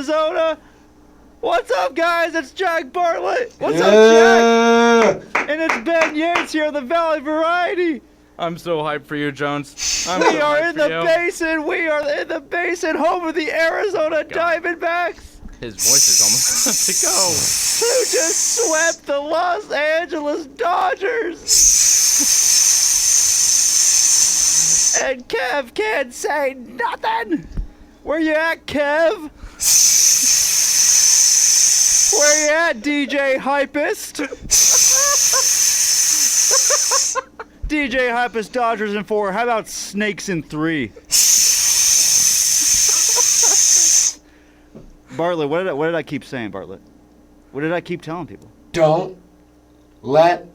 Arizona. What's up, guys? It's Jack Bartlett. What's up, Jack? And it's Ben Yates here on the Valley Variety. I'm so hyped for you, Jones. We are in the basin. We are in the basin, home of the Arizona Diamondbacks. His voice is almost about to go. Who just swept the Los Angeles Dodgers. And Kev can't say nothing. Where you at, Kev? Where you at, DJ Hypist? DJ Hypist, Dodgers in 4. How about Snakes in 3? Bartlett, what did I keep saying, Bartlett? What did I keep telling people? Don't let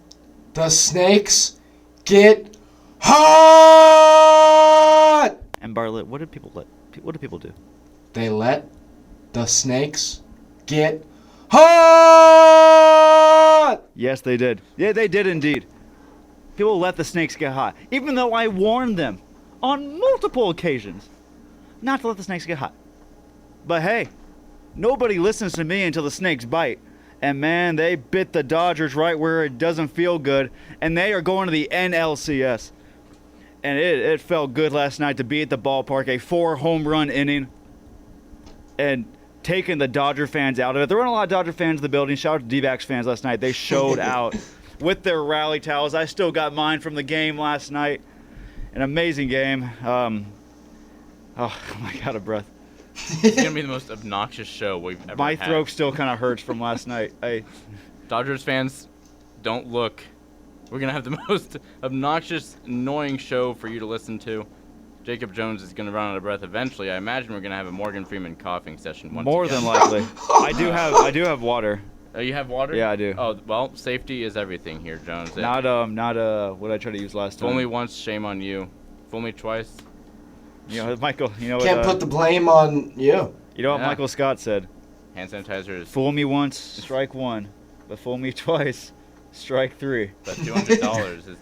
the snakes get hot. And Bartlett, what do people do? They let the snakes get hot. Yes, they did. Yeah, they did indeed. People let the snakes get hot, even though I warned them on multiple occasions not to let the snakes get hot. But hey, nobody listens to me until the snakes bite. And man, they bit the Dodgers right where it doesn't feel good. And they are going to the NLCS. And it felt good last night to be at the ballpark, a 4-home-run inning. And taking the Dodger fans out of it. There weren't a lot of Dodger fans in the building. Shout out to D-backs fans last night. They showed out with their rally towels. I still got mine from the game last night. An amazing game. Oh my God, out of breath. It's going to be the most obnoxious show we've ever My had. throat still kind of hurts from last night. Dodgers fans, don't look. We're going to have the most obnoxious, annoying show for you to listen to. Jacob Jones is going to run out of breath eventually. I imagine we're going to have a Morgan Freeman coughing session once More again. than likely. I do have water. Oh, you have water? Yeah, I do. Oh, well, safety is everything here, Jones. Not what I tried to use last time. Fool me once, shame on you. Fool me twice. You know, Michael. You know Can't what? put the blame on you. You know what Yeah. Michael Scott said? Hand sanitizer is Fool me once, strike one, but fool me twice, strike 3. about $200.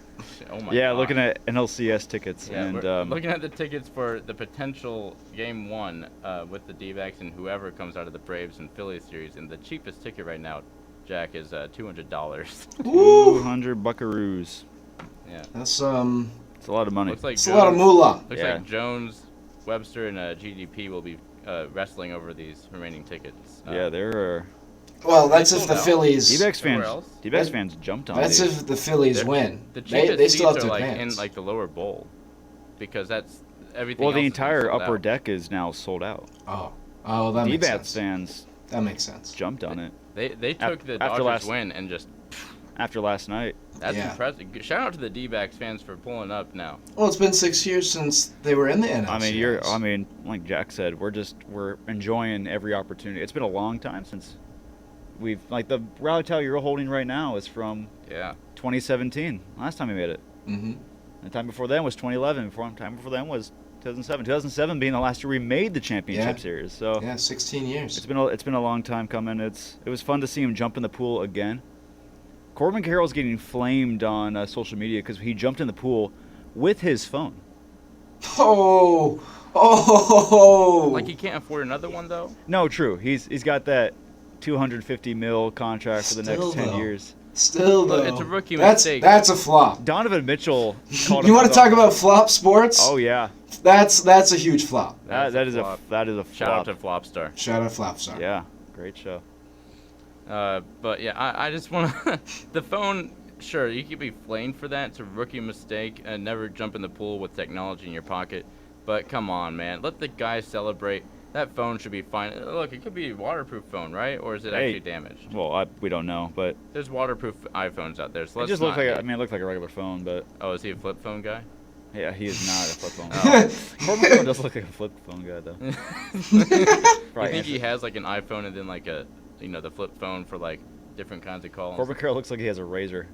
Oh my Yeah, God. looking at NLCS tickets Yeah, and we're looking at the tickets for the potential Game 1 with the D-backs and whoever comes out of the Braves and Phillies series. And the cheapest ticket right now, Jack, is $200. Woo. 200 buckaroos. Yeah. That's It's a lot of money. Looks like it's a lot of moolah. Looks Yeah. like Jones, Webster, and GDP will be wrestling over these remaining tickets. Yeah, there are. Well, that's if the sold out. Phillies. D-backs Somewhere fans. else? D-backs fans jumped on That's these. if the Phillies They're- win. The They cheapest still have seats to are like advance. in like the lower bowl, because that's everything. Well, the else has been entire sold upper out. deck is now sold out. Oh, that makes D-backs sense. fans That makes sense. jumped on it They took the after Dodgers last- win and just. after last night. That's Yeah. impressive. Shout out to the D-backs fans for pulling up now. Well, it's been 6 years since they were in the NLCS. I mean, like Jack said, we're enjoying every opportunity. It's been a long time since we've like the rally towel you're holding right now is from Yeah. 2017. Last time we made it. Mm-hmm. The time before then was 2011. Time before then was 2007. 2007 being the last year we made the championship Yeah. series. So Yeah, 16 years. it's been a long time coming. It was fun to see him jump in the pool again. Corbin Carroll's getting flamed on social media because he jumped in the pool with his phone. Oh. Like he can't afford another one though. No, true. He's got that 250 mil contract for the Still, next 10 though. years. Still, though. Look, it's a rookie that's, mistake. That's a flop. Donovan Mitchell called You him want to a talk flop. about flop sports? Oh yeah, That's a huge flop. That's that is flop. a Shout out flop. to Flopstar. Shout out Flopstar. Yeah, great show. But yeah, I just want to. The phone, sure, you could be flamed for that. It's a rookie mistake. And never jump in the pool with technology in your pocket. But come on, man. Let the guy celebrate. That phone should be fine. Look, it could be a waterproof phone, right? Or is it Hey. actually damaged? Well, we don't know, but There's waterproof iPhones out there. So it let's just looked not like hate. it looked like a regular phone, but Oh, is he a flip phone guy? yeah, he is not a flip phone. Oh. Corbin Carroll does look like a flip phone guy though. You Right, think he answer. has like an iPhone and then like a, the flip phone for like different kinds of calls? Corbin Carroll looks like he has a razor.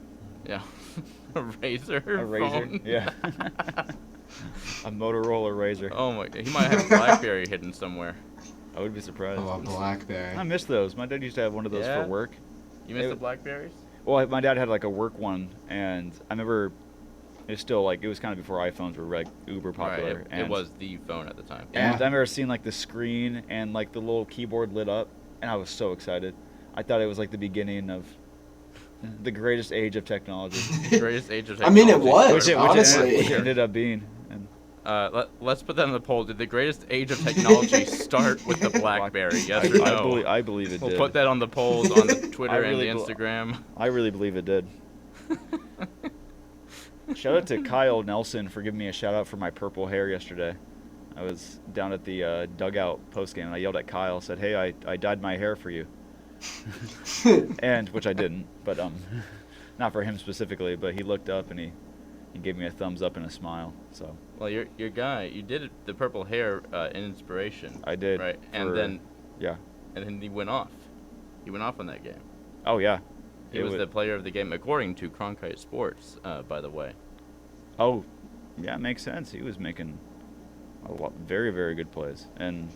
Yeah. A razor. A razor. phone? Yeah. A Motorola razor. Oh my! He might have a BlackBerry hidden somewhere. I would be surprised. Oh, a BlackBerry. I miss those. My dad used to have one of those Yeah? for work. You missed It- the Blackberries? Well, my dad had like a work one, and I remember It's still like it was kind of before iPhones were like uber popular. Right, it was the phone at the time. Yeah. And I've never seen like the screen and like the little keyboard lit up, and I was so excited. I thought it was like the beginning of the greatest age of technology. Greatest age of I mean, technology. it was. Which Honestly. it ended up being. And Let's put that on the poll. Did the greatest age of technology start with the BlackBerry? Yes or no? I believe it We'll did. put that on the polls on the Twitter really and the bel- Instagram. I really believe it did. Shout out to Kyle Nelson for giving me a shout out for my purple hair yesterday. I was down at the dugout post game and I yelled at Kyle, said, "Hey, I dyed my hair for you," and which I didn't, but not for him specifically. But he looked up and he gave me a thumbs up and a smile. So Well, your guy, you did the purple hair in inspiration. I did. Right, and for- then yeah. he went off. He went off on that game. Oh yeah. He It was wa- the player of the game, according to Cronkite Sports, by the way. Oh, yeah, it makes sense. He was making a lot, very, very good plays, and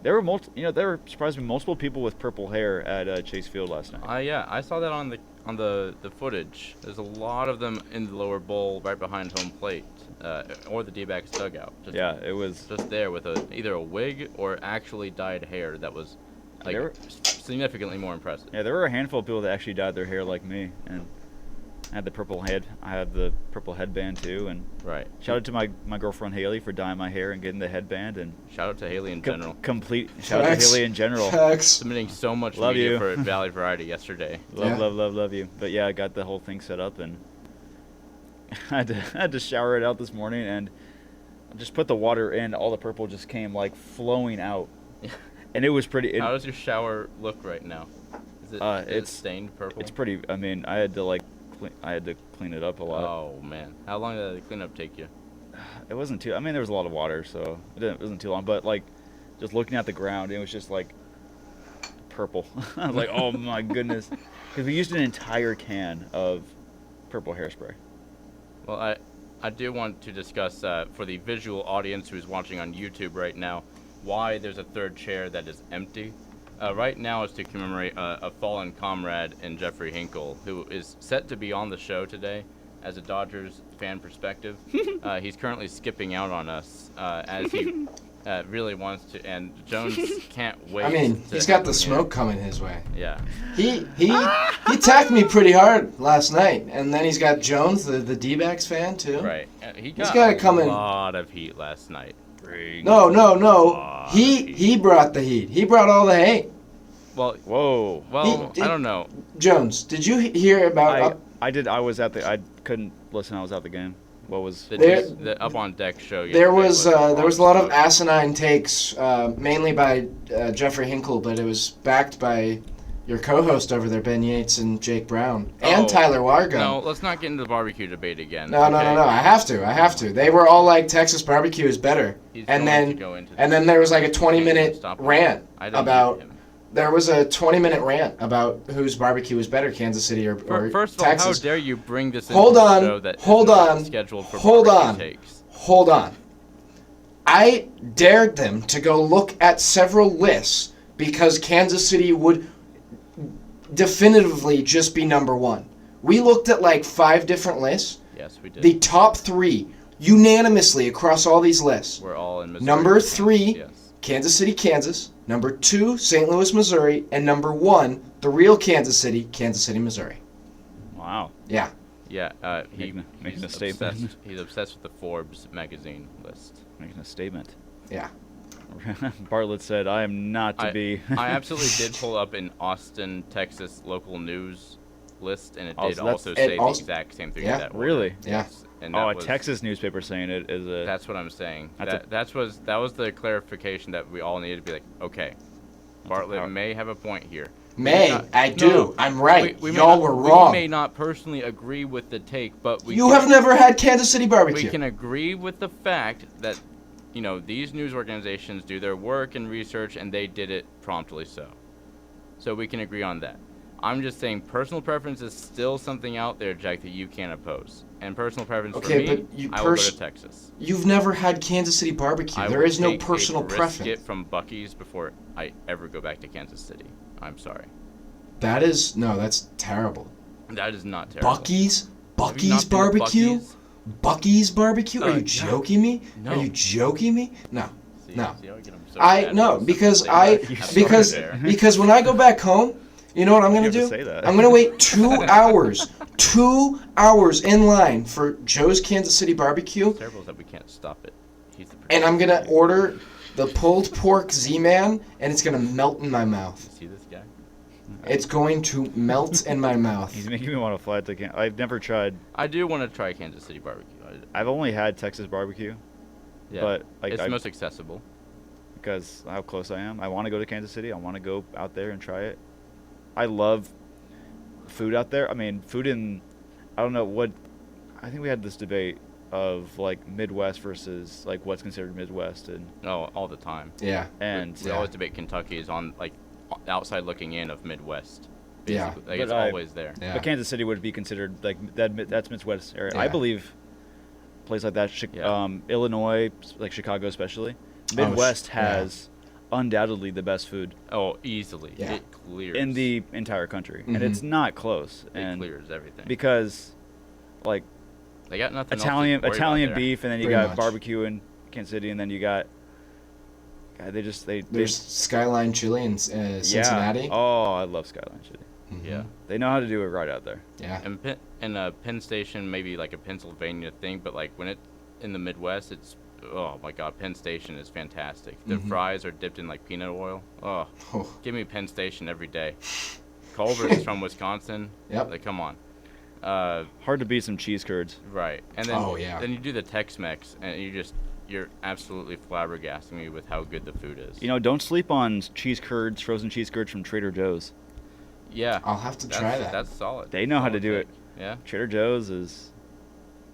there were there were surprisingly multiple people with purple hair at Chase Field last night. Yeah, I saw that on the footage. There's a lot of them in the lower bowl, right behind home plate, or the D-backs dugout. Just, Yeah, it was. just there with either a wig or actually dyed hair that was like There were- significantly more impressive. Yeah, there were a handful of people that actually dyed their hair like me, and I had the purple head. I had the purple headband too, and Right. shout out to my girlfriend Haley for dyeing my hair and getting the headband, and Shout out to Haley in general. complete shout out to Facts. Haley in general. Facts. Submitting so much Love media you. for Valley Variety yesterday. Love, Yeah. love you. But yeah, I got the whole thing set up, and I had to shower it out this morning, and I just put the water in. All the purple just came like flowing out, and it was pretty. How does your shower look right now? Is it, is it it's- stained purple? It's pretty. I mean, I had to clean it up a lot. Oh man, how long did the cleanup take you? It wasn't too. I mean, there was a lot of water, so it wasn't too long. But like, just looking at the ground, it was just like purple. I was like, oh my goodness, because we used an entire can of purple hairspray. Well, I do want to discuss for the visual audience who's watching on YouTube right now, why there's a third chair that is empty. Right now is to commemorate a fallen comrade in Jeffrey Hinkle, who is set to be on the show today as a Dodgers fan perspective. He's currently skipping out on us as he really wants to, and Jones can't wait. I mean, to he's got have the him smoke coming his way. here. Yeah. He attacked me pretty hard last night, and then he's got Jones, the D-backs fan too. Right. He got gotta a come in- lot of heat last night. No. He brought the heat. He brought all the hate. Well, Whoa. He- I don't know. Jones, did you hear about? I did. I was at the. I couldn't listen. I was at the game. What was? The Up on Deck show. There was yesterday there was a lot of awesome. asinine takes, mainly by Jeffrey Hinkle, but it was backed by your co-host over there, Ben Yates and Jake Brown, and Oh, Tyler Wargo. No, let's not get into the barbecue debate again. No. I have to. They were all like Texas barbecue is better, He's and going to then go into and then there was like a Can't 20-minute stop him. rant I don't about. need him. There was a 20-minute rant about whose barbecue is better, Kansas City or First of all, Texas. how dare you bring this Hold into on, a show that is hold not on, scheduled for hold barbecue on. takes? Hold on. I dared them to go look at several lists because Kansas City would definitively just be number one. We looked at like 5 different lists. Yes, we did. The top 3 unanimously across all these lists. We're all in Missouri. Number 3, Yes. Kansas City, Kansas. Number 2, St. Louis, Missouri. And number 1, the real Kansas City, Missouri. Wow. Yeah. Yeah. Making He's a statement. obsessed. He's obsessed with the Forbes magazine list. Making a statement. Yeah. Bartlett said, "I am not to be." I absolutely did pull up an Austin, Texas local news list, and it Oh, did so that's- also it say the also- exact same thing. Yeah. in that order. Really? Yeah. Yes. And Oh, that a was, Texas newspaper saying it is a. That's what I'm saying. That's That was the clarification that we all needed to be like, okay, Bartlett power- may have a point here. May, not- I do. no, I'm right. we may Y'all not- were wrong. We may not personally agree with the take, but we You can, have never had Kansas City we barbecue. can agree with the fact that, you know, these news organizations do their work and research, and they did it promptly so. So we can agree on that. I'm just saying personal preference is still something out there, Jack, that you can't oppose. And personal preference Okay, for me, but you I will go to Texas. You've never had Kansas City barbecue. I There will is no take personal a preference. brisket from Buc-ee's before I ever go back to Kansas City. I'm sorry. That is no, that's terrible. That is not terrible. Bucky's? Have you not Bucky's been to barbecue? Buc-ee's? Bucky's barbecue? Are you No. joking me? No. Are you joking me? No. See, No. see how I get 'em so I mad no about because something I that- You I'm because sorry there. because when I go back home, you know what I'm gonna You have do? to say that. I'm gonna wait 2 hours, 2 hours in line for Joe's Kansas City barbecue, What's terrible is that we can't stop it. He's the and I'm producer. gonna order the pulled pork Z-Man, and it's gonna melt in my mouth. You see this guy? It's going to melt in my mouth. He's making me want to fly to Kansas. I've never tried. I do want to try Kansas City barbecue. I've only had Texas barbecue Yeah. but like it's I, most accessible. because how close I am. I want to go to Kansas City. I want to go out there and try it. I love food out there. I mean, food in I don't know what. I think we had this debate of like Midwest versus like what's considered Midwest Oh, all the time. Yeah. and We always debate Kentucky is on like outside looking in of Midwest. Yeah. Basically. Like, But it's I- always there. Yeah. But Kansas City would be considered like that's Midwest area. I Yeah. believe a place like that, Yeah. Illinois, like Chicago especially, Oh, Midwest yeah. has undoubtedly the best food Oh, easily. Yeah. It clears. in the entire country, and Mhm. it's not close. It And clears everything. because like They got nothing Italian else to worry about Italian there. beef, and then you Pretty got much. barbecue in Kansas City, and then you got God, they There's Skyline Chili in Cincinnati. Yeah. Oh, I love Skyline Chili. Mhm. Yeah. They know how to do it right out there. Yeah. And Penn Station, maybe like a Pennsylvania thing, but like when it's in the Midwest, it's oh my God, Penn Station is fantastic. The Mhm. fries are dipped in like peanut oil. Oh, Oh. give me Penn Station every day. Culver's from Wisconsin. Yep. Like, come on. Hard to beat some cheese curds. Right. And then Oh, yeah. then you do the Tex-Mex, and you're absolutely flabbergasting me with how good the food is. You know, don't sleep on cheese curds, frozen cheese curds from Trader Joe's. Yeah. I'll have to that's, try that. That's solid. They know how to Solid do it. take. Yeah. Trader Joe's is.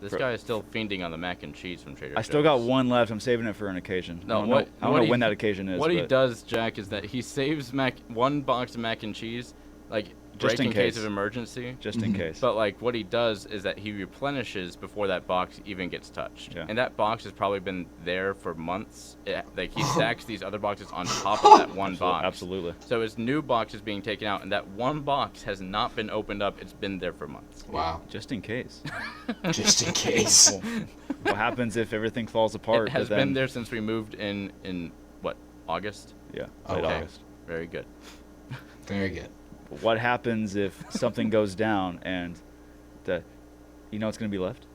This Fro- guy is still fiending on the mac and cheese from Trader I still got Joe's. one left. I'm saving it for an occasion. No, I don't what- know, I don't what know he- when that occasion is. What he but does, Jack, is that he saves one box of mac and cheese, like Just break in in case case. of emergency. just in Mhm. case. But like what he does is that he replenishes before that box even gets touched. Yeah. And that box has probably been there for months. Like he stacks these other boxes on top of that one box. Absolutely. So his new box is being taken out, and that one box has not been opened up. It's been there for months. Wow. Just in case. Just in case. Well, what happens if everything falls apart? It has but then, been there since we moved in what, August? Yeah. Oh, late wow. August. Very good. Very good. What happens if something goes down and you know what's going to be left?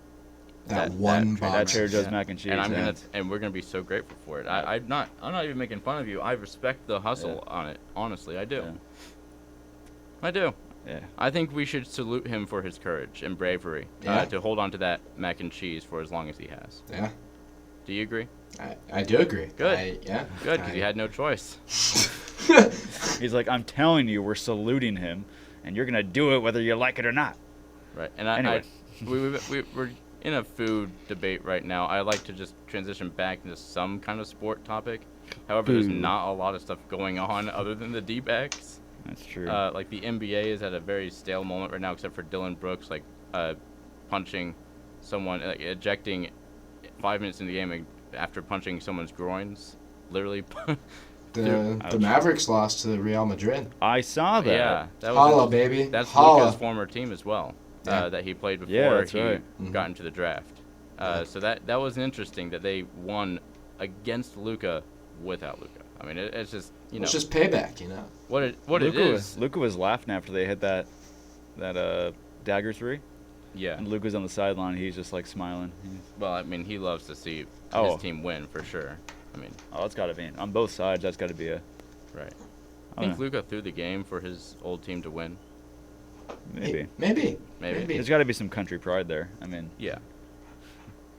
That one Trader box. That Trader Joe's Yeah. mac and cheese. And yeah. we're gonna be so grateful for it. I'm not even making fun of you. I respect the hustle on it. Honestly, I do. Yeah. I do. Yeah. I think we should salute him for his courage and bravery Yeah. to hold on to that mac and cheese for as long as he has. Yeah. Do you agree? I do agree. Good. Yeah. Good, because he had no choice. He's like, I'm telling you, we're saluting him, and you're going to do it whether you like it or not. Right. And Anyway. we're in a food debate right now. I like to just transition back into some kind of sport topic. However, there's Food. not a lot of stuff going on other than the D-backs. That's true. Like the NBA is at a very stale moment right now, except for Dylan Brooks, like punching someone, like ejecting 5 minutes in the game after punching someone's groins, literally. The Ouch. Mavericks lost to Real Madrid. I saw that. Yeah, that was Holla, baby. that's Holla. Luka's former team as well, Yeah. that he played before Yeah, that's he right. Mhm. got into the draft. Yeah. So that was interesting that they won against Luka without Luka. I mean, it's just It's just payback, you know. what it is. Luka was laughing after they hit that dagger three. Yeah. And Luka's on the sideline. He's just like smiling. Well, I mean, he loves to see Oh. his team win for sure. I mean, Oh, that's got to be on both sides. That's got to be a right. I I think don't know. Luka threw the game for his old team to win. maybe. Maybe. Maybe. There's got to be some country pride there. I mean, Yeah.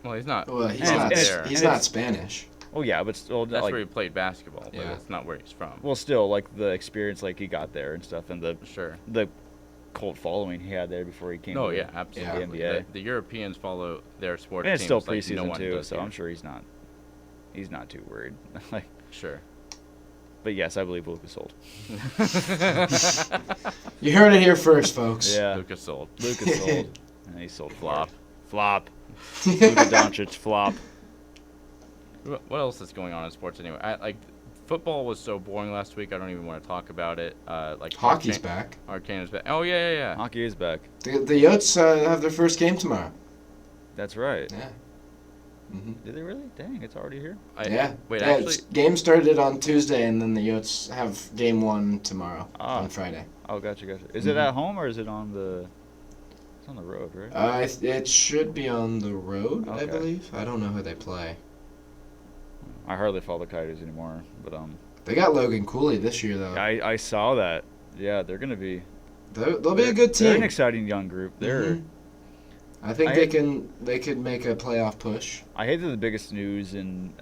Well, he's not. Well, he's And not. it's- there. He's and not it's- Spanish. oh yeah, but still, That's like, where he played basketball, but Yeah. that's not where he's from. well, still like the experience like he got there and stuff, and Sure. the cult following he had there before he came. No, to yeah, the absolutely. NBA. The Europeans follow their sports And it's teams still like preseason no one too, does so here. I'm sure he's not too worried. Like, Sure. but yes, I believe Luka sold. You heard it here first, folks. Yeah, Luka sold. Luka sold. And he sold Flop. Flop. Luka Doncic flop. What else is going on in sports anyway? Football was so boring last week. I don't even want to talk about it. Like Hockey's Arcane- back. Arcane is back. Oh yeah. Hockey is back. The Yotes have their first game tomorrow. That's right. Yeah. Did they really? Dang, it's already here. Yeah. Wait, Yeah, actually, game started on Tuesday, and then the Yotes have game 1 tomorrow on Friday. Oh, gotcha. Is it at home or is it on the? It's on the road, right? It should be on the road, I Okay. believe. I don't know who they play. I hardly follow the Coyotes anymore, but They got Logan Cooley this year, though. I saw that. Yeah, they're gonna be. They'll be a good They're an team. exciting young group. They're. Mhm. I think they could make a playoff push. I hate that the biggest news in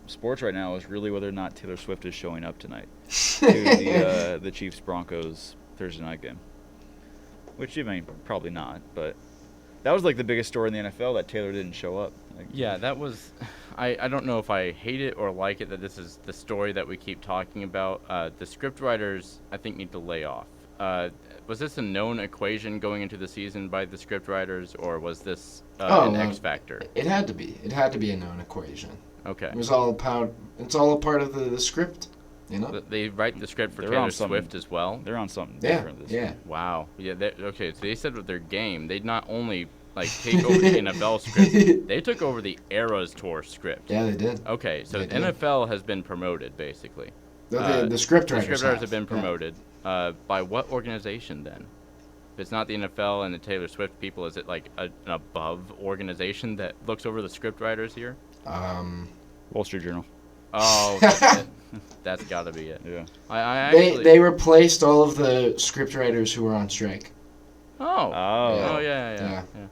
sports right now is really whether or not Taylor Swift is showing up tonight to the Chiefs Broncos Thursday night game. Which, I mean, probably not, but that was like the biggest story in the NFL that Taylor didn't show up. Like, yeah, that was. I don't know if I hate it or like it that this is the story that we keep talking about. The script writers, I think, need to lay off. Was this a known equation going into the season by the script writers, or was this an X factor? It had to be. It had to be a known equation. Okay. It was all about. It's all a part of the script, you know. They write the script for They're Taylor on something. Swift as well. they're on something Yeah. different this Yeah. year. Wow. Yeah. Okay. So they said with their game, they not only like take over the NFL script, they took over the Eras Tour script. Yeah, they did. Okay. So They did. NFL has been promoted basically. The script The writers. script writers have been Yeah. promoted. By what organization then? If it's not the NFL and the Taylor Swift people, is it like an above organization that looks over the script writers here? Wall Street Journal. Oh, that's it. That's got to be it. Yeah. I actually. They replaced all of the script writers who were on strike. Oh. Oh. Oh yeah. Yeah.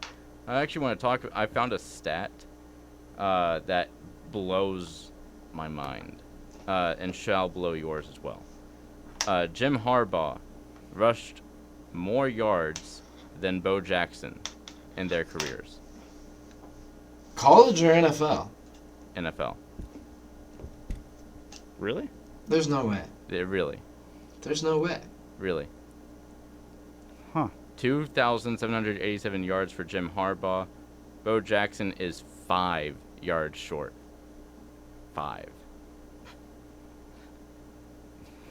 I actually want to talk. I found a stat that blows my mind, and shall blow yours as well. Jim Harbaugh rushed more yards than Bo Jackson in their careers. College or NFL? NFL. Really? There's no way. Really. There's no way. Really. Huh. 2,787 yards for Jim Harbaugh. Bo Jackson is 5 yards short. 5.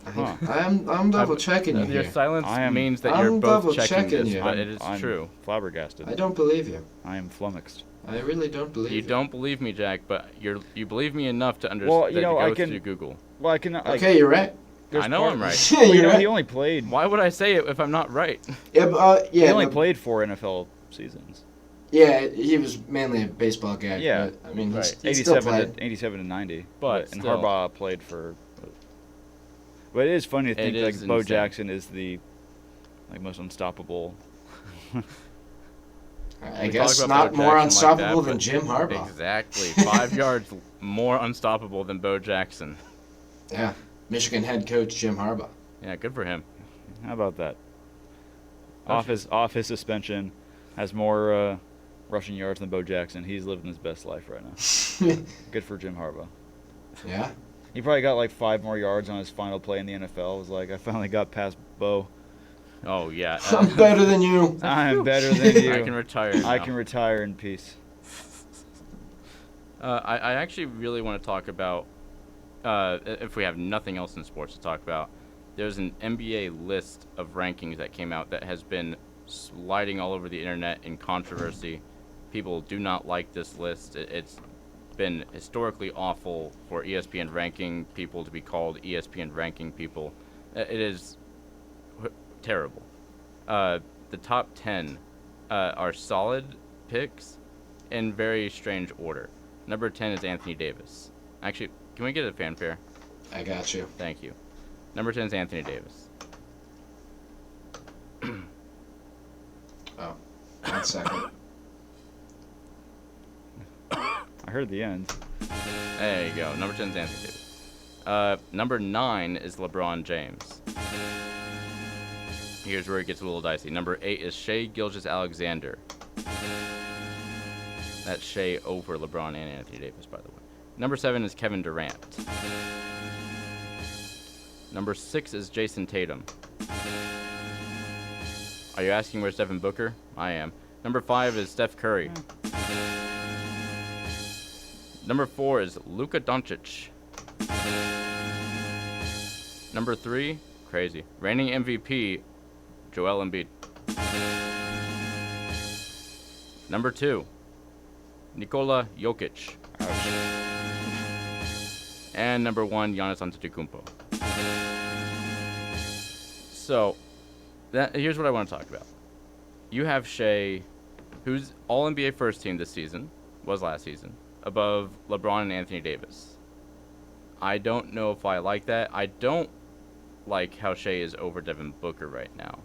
Huh. I'm double checking you Your here. silence I am- means that I'm you're both double checking checking this, you. but it is I'm true. Flabbergasted. I don't believe you. I am flummoxed. I really don't believe You you. don't believe me, Jack, but you believe me enough to understand Well, you know, to I go can- through Google. Well, I can. Like, Okay, you're right. there's I know part- I'm right. Yeah, Well, you you're know, right. he only played. Why would I say it if I'm not right? Yeah, He only but- played 4 NFL seasons. Yeah, he was mainly a baseball guy. Yeah. But, I mean, Right. he still 87 played. to 87 to 90. But and still. Harbaugh played for. But it is funny to think It like is Bo insane. Jackson is the most unstoppable. I We guess talk about not Bo more Jackson like unstoppable that, than but- Jim Harbaugh. Exactly. 5 yards more unstoppable than Bo Jackson. Yeah, Michigan head coach Jim Harbaugh. Yeah, good for him. How about that? That's- Off his suspension, has more rushing yards than Bo Jackson. He's living his best life right now. Good for Jim Harbaugh. Yeah. He probably got like 5 more yards on his final play in the NFL. It was like, I finally got past Bo. Oh yeah. I'm better than you. I'm better than you. I can retire. I now. can retire in peace. I actually really want to talk about, if we have nothing else in sports to talk about, there's an NBA list of rankings that came out that has been sliding all over the internet in controversy. People do not like this list. It's been historically awful for ESPN ranking people to be called ESPN ranking people. It is terrible. The top 10 are solid picks in very strange order. Number 10 is Anthony Davis. Actually, can we get a fanfare? I got you. Thank you. Number 10 is Anthony Davis. Oh, 1 second. I heard the end. There you go. Number 10 is Anthony Davis. Number 9 is LeBron James. Here's where it gets a little dicey. Number 8 is Shea Gilgeous-Alexander. That's Shea over LeBron and Anthony Davis, by the way. Number 7 is Kevin Durant. Number 6 is Jason Tatum. Are you asking where's Devin Booker? I am. Number 5 is Steph Curry. Number 4 is Luka Doncic. Number 3, crazy, reigning MVP, Joel Embiid. Number 2, Nikola Jokic. And number 1, Giannis Antetokounmpo. So, here's what I want to talk about. You have Shea, who's All-NBA first team this season, was last season, above LeBron and Anthony Davis. I don't know if I like that. I don't like how Shea is over Devin Booker right now.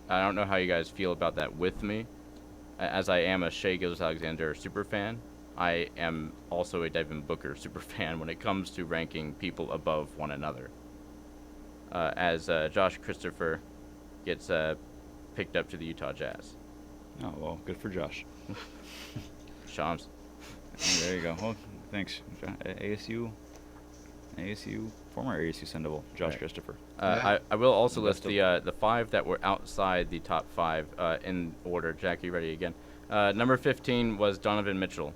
I don't know how you guys feel about that with me. As I am a Shea Gilgeous-Alexander super fan, I am also a Devin Booker super fan when it comes to ranking people above one another. As Josh Christopher gets picked up to the Utah Jazz. Oh, well, good for Josh. Shams. There you go. Well, thanks. ASU, former ASU Sendival, Josh Right. Christopher. I will also Best list the 5 that were outside the top 5 in order. Jack, you ready again? Number 15 was Donovan Mitchell.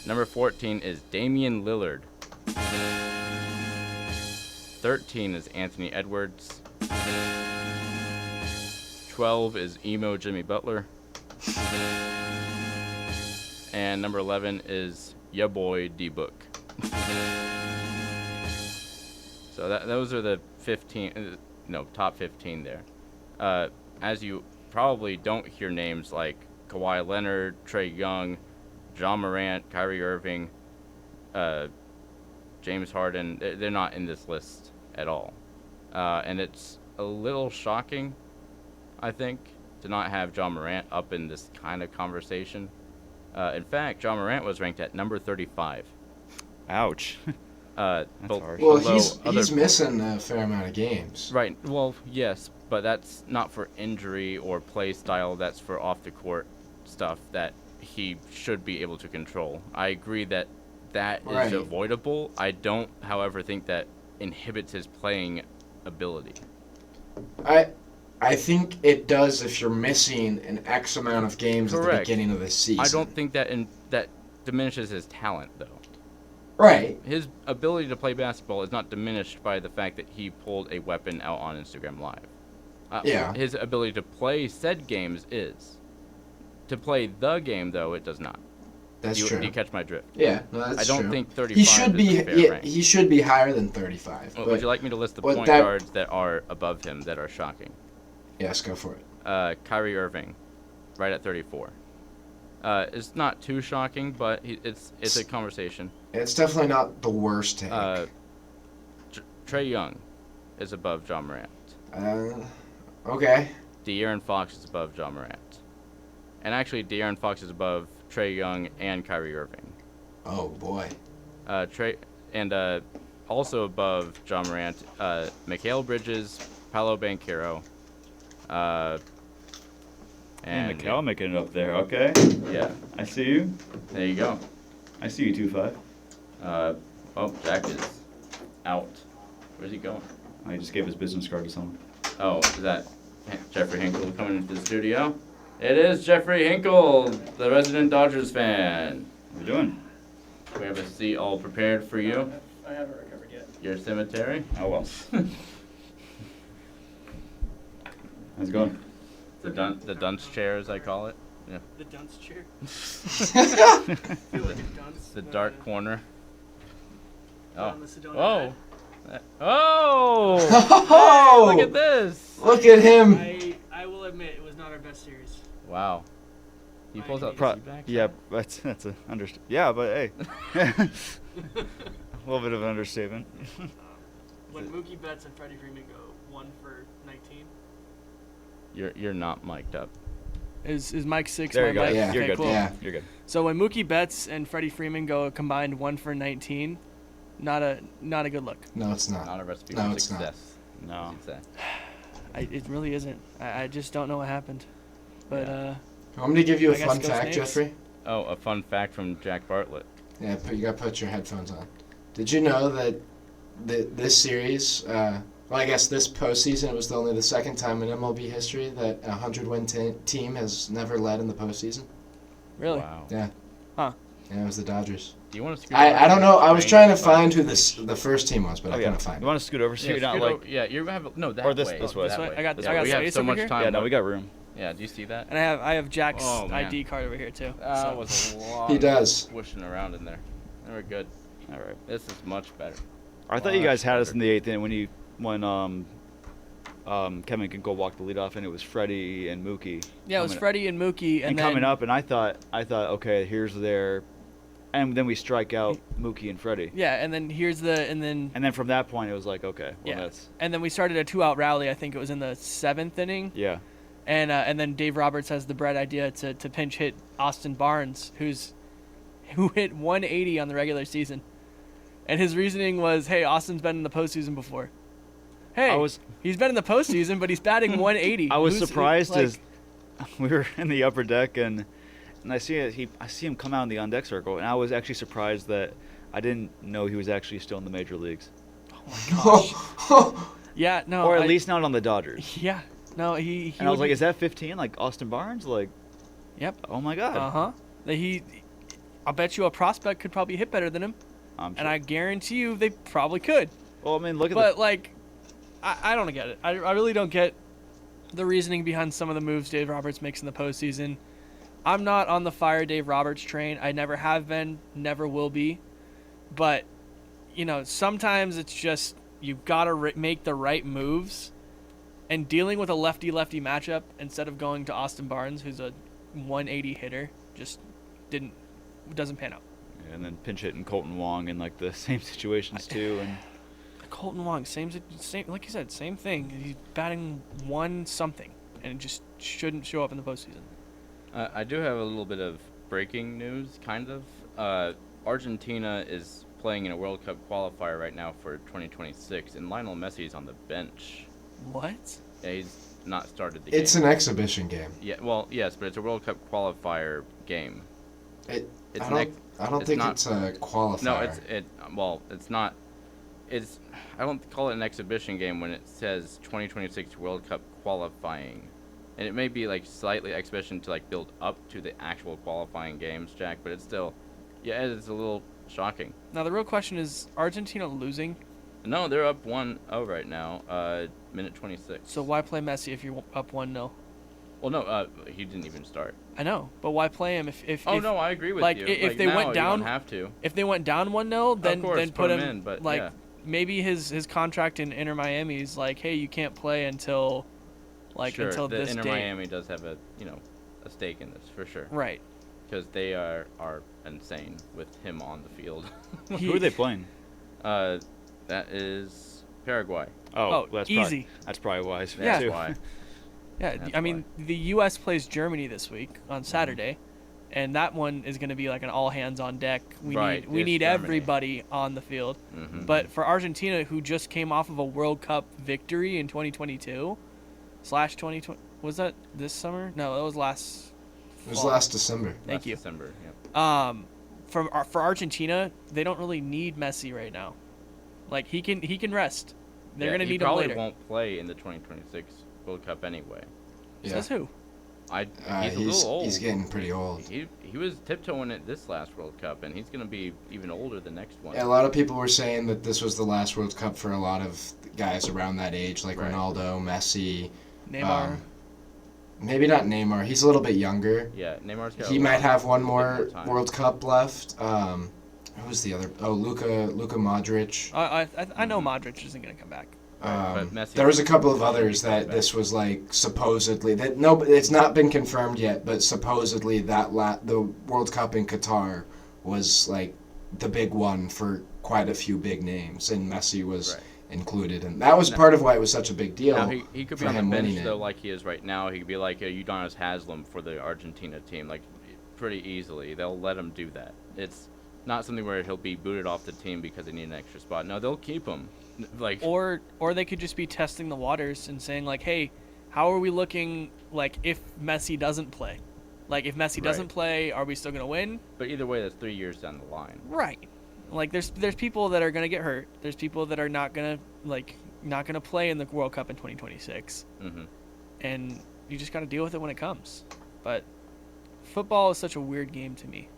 Number 14 is Damian Lillard. 13 is Anthony Edwards. 12 is emo Jimmy Butler. And number 11 is ya boy D-Book. So those are the 15, top 15 there. As you probably don't hear names like Kawhi Leonard, Trae Young, John Morant, Kyrie Irving, James Harden, they're not in this list at all. And it's a little shocking, I think, to not have John Morant up in this kind of conversation. In fact, John Morant was ranked at number 35. Ouch. That's harsh. Well, he's missing a fair amount of games. Right. Well, yes, but that's not for injury or play style. That's for off-the-court stuff that he should be able to control. I agree that Right. is avoidable. I don't, however, think that inhibits his playing ability. I think it does if you're missing an X amount of games at the Correct. beginning of the season. I don't think that that diminishes his talent, though. Right. His ability to play basketball is not diminished by the fact that he pulled a weapon out on Instagram Live. Yeah. His ability to play said games is. To play the game, though, it does not. That's Do true. you catch my drift? Yeah, no, that's I don't true. think 35 He should is be. a fair Yeah, rank. he should be higher than 35. Well, but would you like me to list the but point that- guards that are above him that are shocking? Yes, go for it. Kyrie Irving, right at 34. It's not too shocking, but it's a conversation. It's definitely not the worst take. Trae Young is above John Morant. Okay. De'Aaron Fox is above John Morant. And actually, De'Aaron Fox is above Trae Young and Kyrie Irving. Oh boy. Also above John Morant, Mikal Bridges, Paolo Banchero. And Mikal making it up there. Okay. Yeah, I see you. there you go. I see you, 2-5. Oh, Jack is out. Where's he going? I just gave his business card to someone. Oh, is that Jeffrey Hinkle coming into the studio? It is Jeffrey Hinkle, the resident Dodgers fan. How you doing? We have a seat all prepared for you. I haven't recovered yet. Your cemetery. Oh, well. How's it going? The dunce chair, as I call it. Yeah. The dunce chair. I feel like a dunce. The dark corner. Oh. On the Sedona Whoa. bed. Oh! Oh! Look at this! Look at him. I will admit it was not our best series. Wow. He pulls out the Pro- seat back. yeah, that's a understatement. Yeah, but hey, a little bit of an understatement. When Mookie Betts and Freddie Freeman go 1 for 19. You're not mic'd up. Is Mike 6 There my you go. mic? Yeah. You're Okay, good. cool. Yeah. You're good. So when Mookie Betts and Freddie Freeman go a combined 1 for 19, not a good look. No, it's not. Not a recipe No, for it's not. success. No. As you say. It really isn't. I just don't know what happened. But Want me to give you a I guess fun go fact, Snakes. Jeffrey? Oh, a fun fact from Jack Bartlett. Yeah, you gotta put your headphones on. Did you know that this series, well, I guess this postseason, it was only the second time in MLB history that a 100-win team has never led in the postseason? really, Wow. Yeah. Huh. Yeah, it was the Dodgers. Do you want to? I don't know. I was trying to find who the first team was, but I Oh, yeah. couldn't find You it. want to scoot over so Yeah, you're not scoot like. over- yeah, you have no that Or this way. way. That This way? I got- This I got We have space so over much here? time. Yeah, no, left. we got room. Yeah, do you see that? And I have Jack's Oh, man. ID card over here too. That so. was a lot. He does. Swishing around in there. They were good. All right. This is much better. I thought you guys had us better. in the 8th inning when Kevin could go walk the leadoff, and it was Freddie and Mookie. Yeah, it was coming- Freddie and Mookie, and then coming up, and I thought, okay, here's their, and then we strike out Mookie and Freddie, Yeah, and then and then from that point it was like, okay, well yeah, that's and then we started a 2-out rally. I think it was in the 7th inning. yeah. And then Dave Roberts has the bright idea to pinch hit Austin Barnes, who hit 180 on the regular season, and his reasoning was, hey, Austin's been in the postseason before. Hey, he's been in the postseason, but he's batting 180. I was Who's- surprised like, as we were in the upper deck, and I see him come out in the on deck circle, and I was actually surprised that I didn't know he was actually still in the major leagues, Yeah, no, or at least not on the Dodgers. yeah, no, he And I was would like, be- is that 15 like Austin Barnes? Like, Yep. oh my god. Uh-huh. I'll bet you a prospect could probably hit better than him, I'm and I guarantee you they probably could. well, I mean, look at But like, I don't get it. I really don't get the reasoning behind some of the moves Dave Roberts makes in the postseason. I'm not on the fire Dave Roberts train. I never have been, never will be. But sometimes it's just you've got to make the right moves. And dealing with a lefty-lefty matchup instead of going to Austin Barnes, who's a 180 hitter, just doesn't pan out. and then pinch hitting Colton Wong in like the same situations too, and Colton Wong, same, like you said, same thing. He's batting 1 something, and it just shouldn't show up in the postseason. I do have a little bit of breaking news, kind of. Argentina is playing in a World Cup qualifier right now for 2026, and Lionel Messi's on the bench. What? Yeah, he's not started the It's game. an exhibition game. Yeah, well, yes, but it's a World Cup qualifier game. I It's don't, an ex- I don't it's think not- it's a qualifier. No, it's not. It's I don't call it an exhibition game when it says 2026 World Cup qualifying, and it may be like slightly exhibition to like build up to the actual qualifying games, Jack. But it's still, yeah, it's a little shocking. Now the real question is, Argentina losing? No, they're up 1-0 right now. Minute 26. So why play Messi if you're up 1-0? Well, no, he didn't even start. I know, but why play him if Oh if, no, I agree with like, you. if Like, they now went you down- don't have to. if they went down 1-0, then course, then put put him him in, but like yeah. maybe his contract in Inter Miami is like, hey, you can't play until Sure, until the this Inter date. Miami does have a stake in this for sure. Right. Because they are insane with him on the field. who are they playing? That is Paraguay. Oh, that's easy. That's probably wise. Yeah. That's too. why. Yeah, That's I mean, the U.S. plays Germany this week on Saturday, and that one is going to be like an all hands on deck. We Right, need it's Germany. everybody on the field. Mhm. But for Argentina, who just came off of a World Cup victory in 2022/2020, was that this summer? No, that was last. It was fall. last December. Thank Last you. December. Yeah. For Argentina, they don't really need Messi right now. Like he can rest. They're Yeah, going to he need him probably later. won't play in the 2026 World Cup anyway. Yeah. Says who? He's a little old. He's getting pretty old. He was tiptoeing it this last World Cup, and he's going to be even older the next one. A lot of people were saying that this was the last World Cup for a lot of guys around that age, like Right. Ronaldo, Messi. Neymar. Maybe not Neymar. He's a little bit younger. Yeah, Neymar's got. He a might lot- have one bit more time. World Cup left. Who's the other? Oh, Luka Modric. I know Modric isn't going to come back. Right, but Messi- There was a couple of others that this was like supposedly that no, it's not been confirmed yet, but supposedly that the World Cup in Qatar was like the big one for quite a few big names, and Messi was Right. included, and that was part of why it was such a big deal. Now, he could be for on the him bench winning though, it. like he is right now. He could be like a Udonis Haslam for the Argentina team, like pretty easily. They'll let him do that. It's not something where he'll be booted off the team because they need an extra spot. No, they'll keep him. Like Or they could just be testing the waters and saying like, hey, how are we looking like if Messi doesn't play? Like if Messi doesn't Right. play, are we still gonna win? but either way, that's 3 years down the line. Right. Like there's people that are gonna get hurt. There's people that are not gonna play in the World Cup in 2026, hmm and you just gotta deal with it when it comes. But football is such a weird game to me.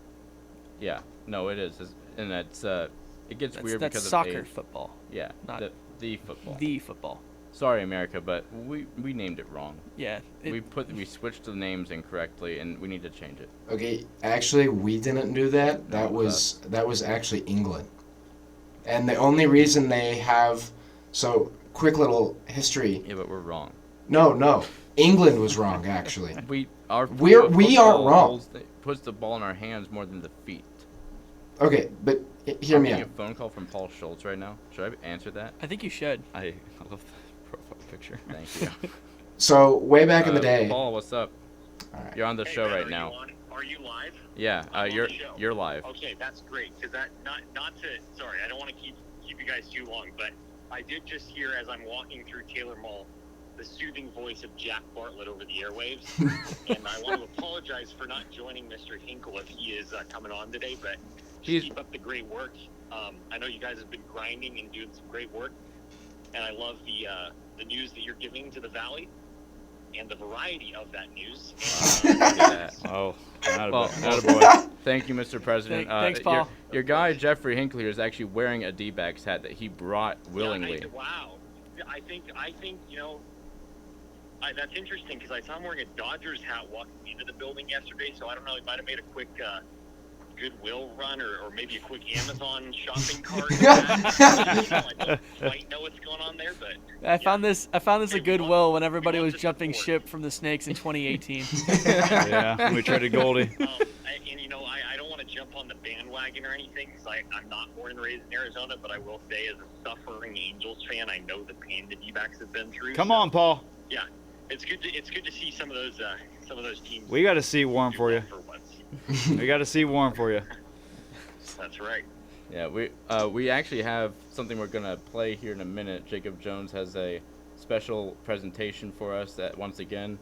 Yeah, no, it is, and it gets weird That's because soccer of age. football, Yeah, not the football. the football. Sorry, America, but we named it wrong. Yeah. We switched the names incorrectly, and we need to change it. Okay, actually, we didn't do that. That No, was actually England. And the only reason they have, so quick little history. Yeah, but we're wrong. No, England was wrong actually. We We are wrong. Puts the ball in our hands more than the feet. Okay, but hear me I'm out. getting a phone call from Paul Schultz right now. Should I answer that? I think you should. I love the profile picture. Thank you. So way back in the day. Paul, what's up? All right. You're on the Hey, show Ben, right now. Are you live? Yeah, I'm on you're the show. you're live. Okay, that's great. Cause that not to sorry, I don't want to keep you guys too long, but I did just hear as I'm walking through Taylor Mall the soothing voice of Jack Bartlett over the airwaves, and I want to apologize for not joining Mr. Hinkle if he is coming on today, but He's- keep up the great work. I know you guys have been grinding and doing some great work, and I love the news that you're giving to the Valley and the variety of that news. Yeah. Oh, Well, attaboy. Thank you, Mr. President. Thanks, Paul. Your guy Jeffrey Hinkle here is actually wearing a D-backs hat that he brought willingly. Yeah, wow. I think that's interesting because I saw him wearing a Dodgers hat walking into the building yesterday. So I don't know. He might have made a quick Goodwill run or maybe a quick Amazon shopping cart. I don't quite know what's going on there, but I found this a Hey, Goodwill when everybody want was to jumping support. ship from the snakes in 2018. Yeah, when we traded Goldie. I don't want to jump on the bandwagon or anything because I'm not born and raised in Arizona, but I will say as a suffering Angels fan, I know the pain the D-backs have been through. Come so, on, Paul. Yeah, it's good to see some of those teams. We got a seat warm do for well you. For once. We got a seat warm for you. That's right. Yeah, we actually have something we're gonna play here in a minute. Jacob Jones has a special presentation for us that once again,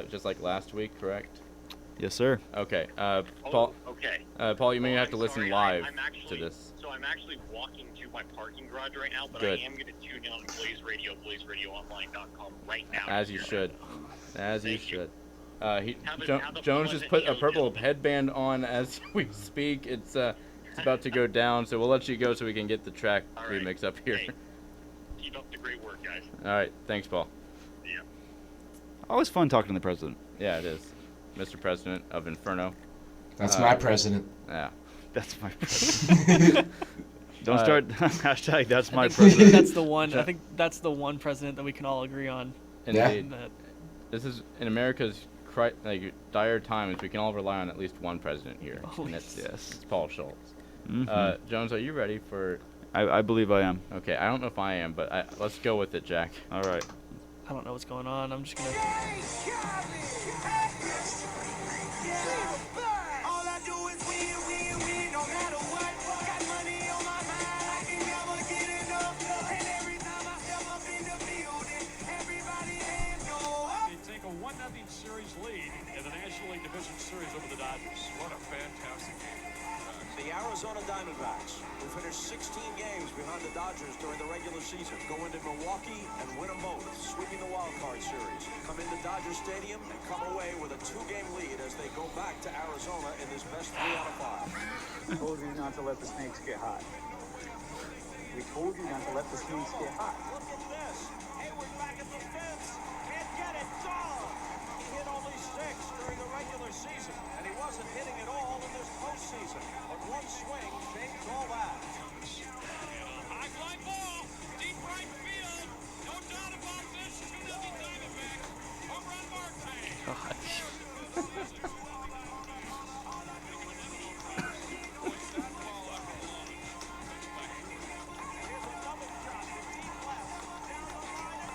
just like last week, correct? Yes, sir. Okay, Oh, Paul. okay. Paul, you may Well, have to I'm listen sorry, live I'm actually, to this. So I'm actually walking to my parking garage right now, but Good. I am going to tune in on Blaze Radio, blazeradioonline.com right now. As you should. As you Thank you. should. Have a Jones just pleasant put a show, purple gentlemen. headband on as we speak. It's about to go down, so we'll let you go so we can get the track All right. remix up here. Hey, keep up the great work, guys. All right, thanks, Paul. Yeah. Always fun talking to the president. Yeah, it is, Mr. President of Inferno. That's my president. Yeah. That's my president. Don't start hashtag that's my I think president. that's the one. I think that's the one president that we can all agree on. Yeah. Indeed. That This is in America's dire times. We can all rely on at least one president here, Oh, and it's yes. Paul Schultz. Mhm. Jones, are you ready for? I believe I am. Okay, I don't know if I am, but let's go with it, Jack. All right. I don't know what's going on. I'm just gonna. They take a 1-0 series lead in the National League Division Series over the Dodgers. What a fantastic game. The Arizona Diamondbacks, who finished 16 games behind the Dodgers during the regular season, go into Milwaukee and win them both, sweeping the wild card series. Come into Dodger Stadium and come away with a 2-game lead as they go back to Arizona in this best 3 out of 5. Told you not to let the snakes get hot. We told you not to let the snakes get hot. Look at this. Hayward back at the fence. Can't get it. Dog. He hit only 6 during the regular season, and he wasn't hitting at all in this postseason. But one swing changed all that. High fly ball, deep right field. No doubt about this. 2-0 Diamondbacks. Home run Marte.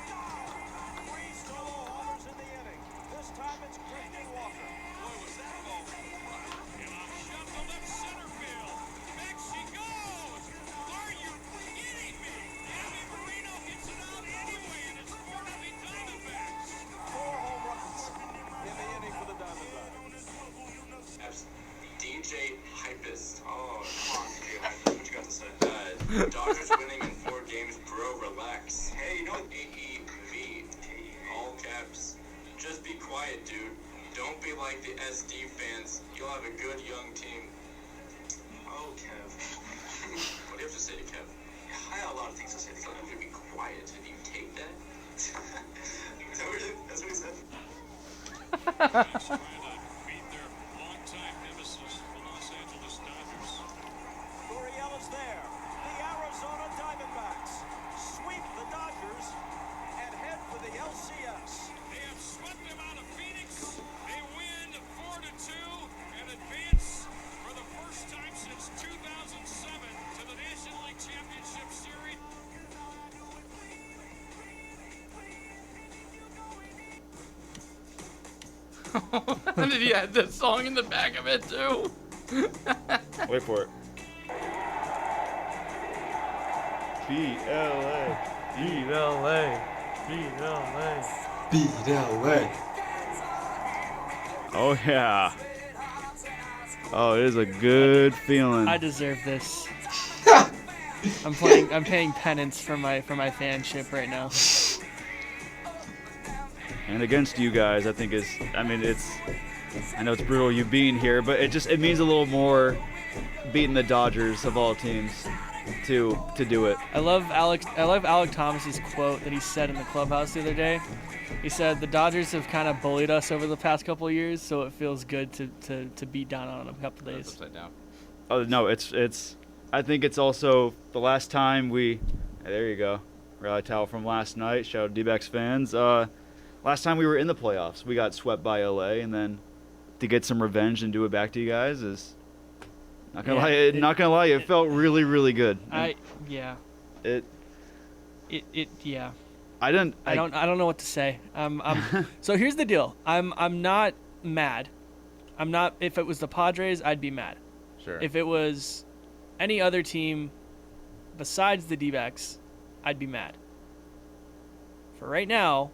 Three solo homers in the inning. This time it's Christian Walker. Boy, was that ball. And a shot to left center field. Back she goes. Are you kidding me? Andy Marino hits it out anyway, and it's 4-0 Diamondbacks. 4 home runs in the inning for the Diamondbacks. DJ Hypest. Oh, come on, DJ Hypest. What you got to say? Dodgers winning in 4 games, bro. Relax. Hey, you know what? AEV. All caps. Just be quiet, dude. Don't be like the SD fans. You'll have a good young team. Oh, Kev. What do you have to say to Kev? I have a lot of things to say to Kev. I'm going to be quiet. Did you take that? beat their longtime nemesis, the Los Angeles Dodgers. Gurriel is there. The Arizona Diamondbacks sweep the Dodgers and head for the LCS. They have swept them out of Phoenix. They win 4-2 and advance for the first time since 2007 to the National League Championship Series. Did he add that song in the back of it too? Wait for it. PLA. Beat LA. Oh yeah. Oh, it is a good feeling. I deserve this. I'm paying penance for my fanship right now. And against you guys, I think I know it's brutal you being here, but it means a little more beating the Dodgers of all teams to do it. I love Alec Thomas's quote that he said in the clubhouse the other day. He said the Dodgers have kind of bullied us over the past couple of years, so it feels good to beat down on them a couple of That's days. upside down. Oh no, it's I think it's also the last time there you go. Rally towel from last night. Shout out D-backs fans. Last time we were in the playoffs, we got swept by LA, and then to get some revenge and do it back to you guys is not gonna lie, it felt really, really good. Yeah. It Yeah. I don't know what to say. So here's the deal. I'm not mad. I'm not. If it was the Padres, I'd be mad. Sure. If it was any other team besides the D-backs, I'd be mad. For right now,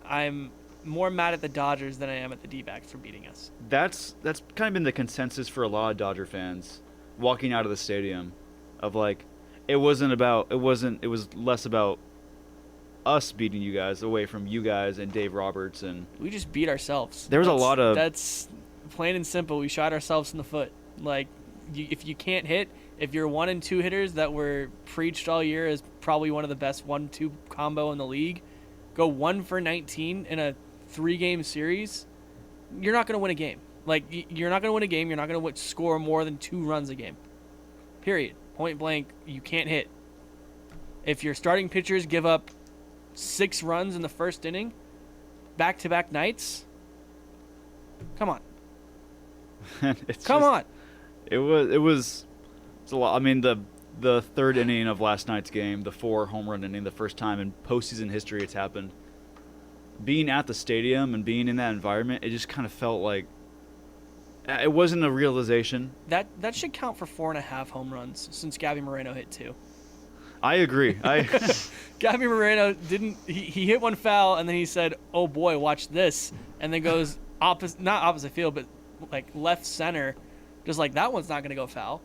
I'm more mad at the Dodgers than I am at the D-backs for beating us. That's kind of been the consensus for a lot of Dodger fans walking out of the stadium of like it was less about us beating you guys away from you guys and Dave Roberts, and We just beat ourselves. There was a lot of- That's plain and simple. We shot ourselves in the foot. Like, if you can't hit, if you're 1 and 2 hitters that were preached all year as probably one of the best 1-2 combo in the league, go 1 for 19 in a 3-game series, you're not going to win a game. Like, you're not going to win a game. You're not going to score more than 2 runs a game. Period. Point blank, you can't hit. If your starting pitchers give up 6 runs in the first inning, back-to-back nights, come on. Come on. It was a lot. I mean, the third inning of last night's game, the 4 home run inning, the first time in postseason history it's happened. Being at the stadium and being in that environment, it just kind of felt like it wasn't a realization. That should count for 4.5 home runs since Gabby Moreno hit 2. I agree. Gabby Moreno didn't. He hit one foul and then he said, "Oh boy, watch this," and then goes not opposite field, but like left center, just like that one's not gonna go foul.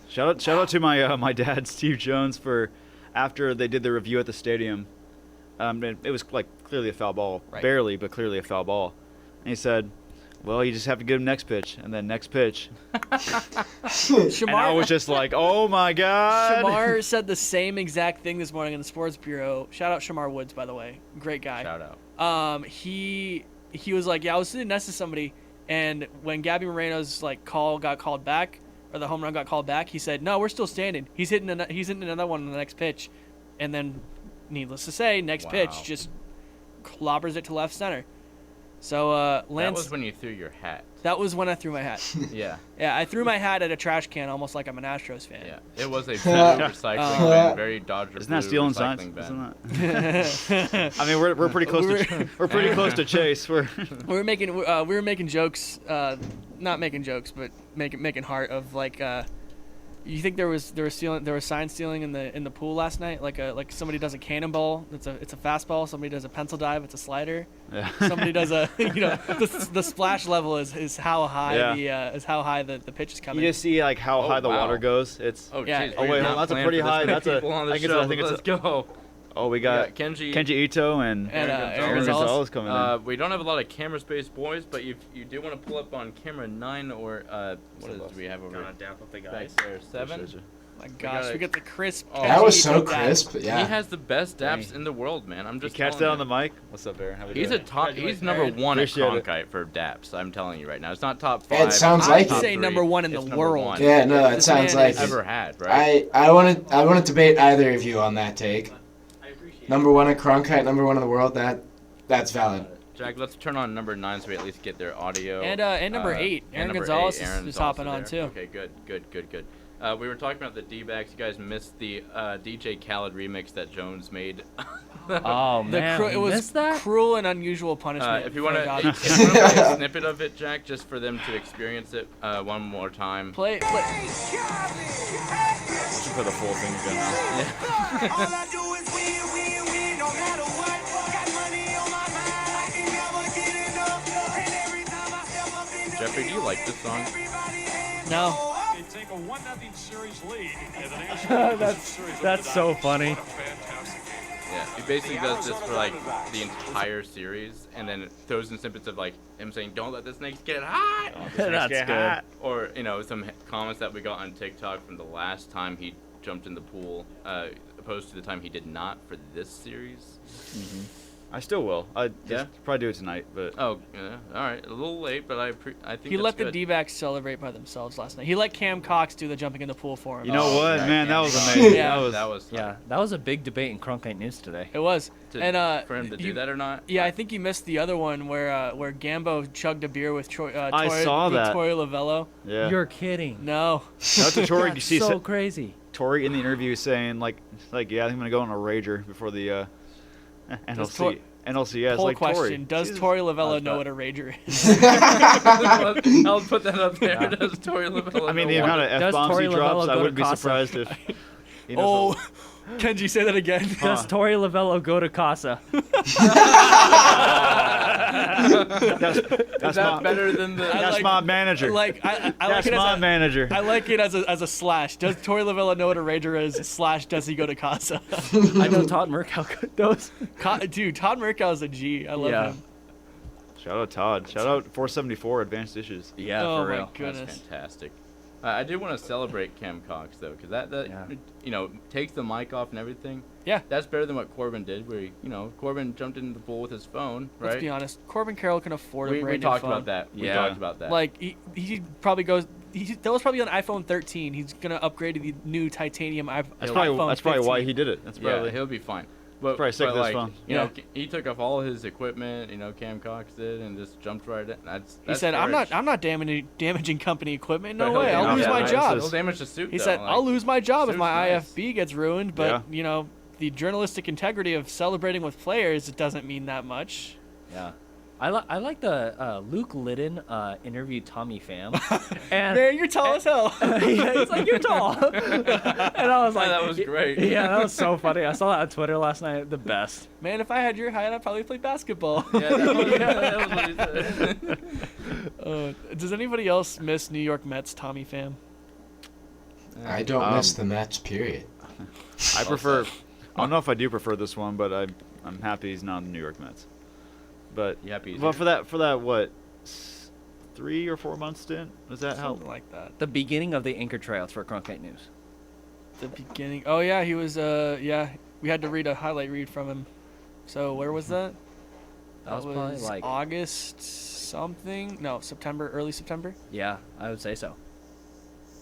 Shout out to my dad, Steve Jones, for after they did the review at the stadium. It was like clearly a foul ball, Right. barely, but clearly a foul ball. And he said, "Well, you just have to give him next pitch, and then next pitch." And I was just like, "Oh my God!" Shamar said the same exact thing this morning in the Sports Bureau. Shout out Shamar Woods, by the way, great guy. Shout out. He was like, yeah, I was sitting next to somebody, and when Gabby Moreno's like call got called back, or the home run got called back, he said, "No, we're still standing. He's hitting another one on the next pitch," and then, needless to say, next Wow. pitch just clobbers it to left center. So That Lance, was when you threw your hat. that was when I threw my hat. Yeah. Yeah, I threw my hat at a trash can, almost like I'm an Astros fan. Yeah. It was a blue recycling bin, very Dodger Isn't that blue stealing recycling signs? bin. Isn't that? I mean, we're pretty close we're pretty close to Chase. We we were making jokes, not making jokes, but making heart of like, you think there was sign stealing in the pool last night? Like somebody does a cannonball, it's a fastball. Somebody does a pencil dive, it's a slider. Yeah. Somebody does a the splash level is how high the pitch is You coming. just see like how Oh, high the wow. water goes. It's Oh, Yeah. geez, Oh, we're wait, not hold on, that's a planned pretty for this high- many that's a- people on the I think show. it's a- Let's go. we got Kenji Ito and And, Aaron Gonzalez. Gonzalez coming in. We don't have a lot of camera space, boys, but if you do want to pull up on camera 9 or what do we have over Gonna damp up the back guys. there? 7. My gosh, gotta- we get the crisp. Oh, That was so catchy dap. crisp. Yeah. He has the best daps in the world, man. I'm You just catch that telling on the mic? What's up, Aaron? How we He's doing? a top. He's Congratulations, number Aaron. one at Appreciate it. Cronkite for daps. I'm telling you right now. It's not top 5. It sounds not like top it. Say number 1 in It's the number world. one. Yeah, no, it This sounds man like is- it. Ever had, right? I want to debate either of you on that take. I appreciate Number 1 at Cronkite, number 1 in the world. That's valid. Jack, let's turn on number 9 so we at least get their audio. And number 8, and Aaron number Gonzalez 8, Aaron's is hopping also on there. too. Okay, good. We were talking about the D-backs. You guys missed the DJ Khaled remix that Jones made. Oh man, It we was missed that? cruel and unusual punishment. If you for want God. to play a snippet of it, Jack, just for them to experience it one more time. play. I should put the full thing again now. Jeffrey, do you like this song? No. They take a 1-0 series lead in the National Championship Series. That's so funny. What a fantastic game. Yeah, he basically does this for like the entire series, and then it throws in snippets of like him saying, "Don't let the snakes get hot," That's good. or some comments that we got on TikTok from the last time he jumped in the pool, opposed to the time he did not for this series. I still will. I Yeah? probably do it tonight, but Oh, yeah, all right, a little late, but I think He that's let the good. D-backs celebrate by themselves last night. He let Cam Cox do the jumping in the pool for him. you know Oh, what, right, man, yeah. that was amazing. Yeah. That was Yeah, that was a big debate in Cronkite News today. It was. To- for him to do you- that or not. Yeah, I think you missed the other one where Gambo chugged a beer with I saw that. Tori Lavello. yeah. You're kidding. No. Shout out to Tori. You That's see so crazy. Tori in the interview saying like yeah, I think I'm gonna go on a rager before the NLCS. Poll Like question: Tori. Does Tori Lavello How's know that? what a rager is? I'll put that up there. Does Tori Lavello I mean, know the what- amount of Does F-bombs he Tori drops, Lavello I go wouldn't to be Casa? surprised if he knows Oh, Kenji, say that again. Does Tori Lavello go to Casa? that's Is that my, better than the? that's like- my manager. Like I like that's it my as a, manager. I like it as a slash. Does Tori Lavello know what a rager is? Slash, does he go to Casa? I know Todd Murkow knows. Dude, Todd Murkow is a G. I love Yeah. him. Shout out Todd. Shout out 474 Advanced Issues. Yeah, Oh for my real. goodness. That's fantastic. I do want to celebrate Cam Cox though, because that Yeah. takes the mic off and everything. Yeah. That's better than what Corbin did, where Corbin jumped into the pool with his phone, right? Let's be honest. Corbin Carroll can afford a we branded talked phone. about that. We Yeah. talked about that. Like he probably goes. That was probably on iPhone 13. He's gonna upgrade to the new titanium That's iPhone probably why 15. he did it. That's yeah, probably he'll be fine. But, Probably sick but of this like, phone. you know, Yeah. he took off all his equipment. Cam Cox did, and just jumped right in. That's He said, "I'm courage. not damaging company equipment. But No he'll way. I'll damage- lose my yeah, job." this He'll damage the suit. He though, said, like- "I'll lose my job if suit's my nice. IFB gets ruined, but Yeah. the journalistic integrity of celebrating with players, it doesn't mean that much." Yeah. I like the Luke Liddon interviewed Tommy Pham. And Man, you're tall as hell. he's like, "You're tall." And I was like, that was great. Yeah, that was so funny. I saw that on Twitter last night. The best. Man, if I had your height, I'd probably play basketball. Yeah, that was what he said. Does anybody else miss New York Mets Tommy Pham? I don't miss the Mets, period. I prefer. I don't know if I do prefer this one, but I'm happy he's not in the New York Mets. But You happy he's well, here? for that what 3 or 4 month stint? Was that how? Something like that. The beginning of the anchor tryouts for Cronkite News. The beginning. Oh yeah, he was. Yeah, we had to read a highlight read from him. So where was that? That was probably like August something. No, September. Early September. Yeah, I would say so.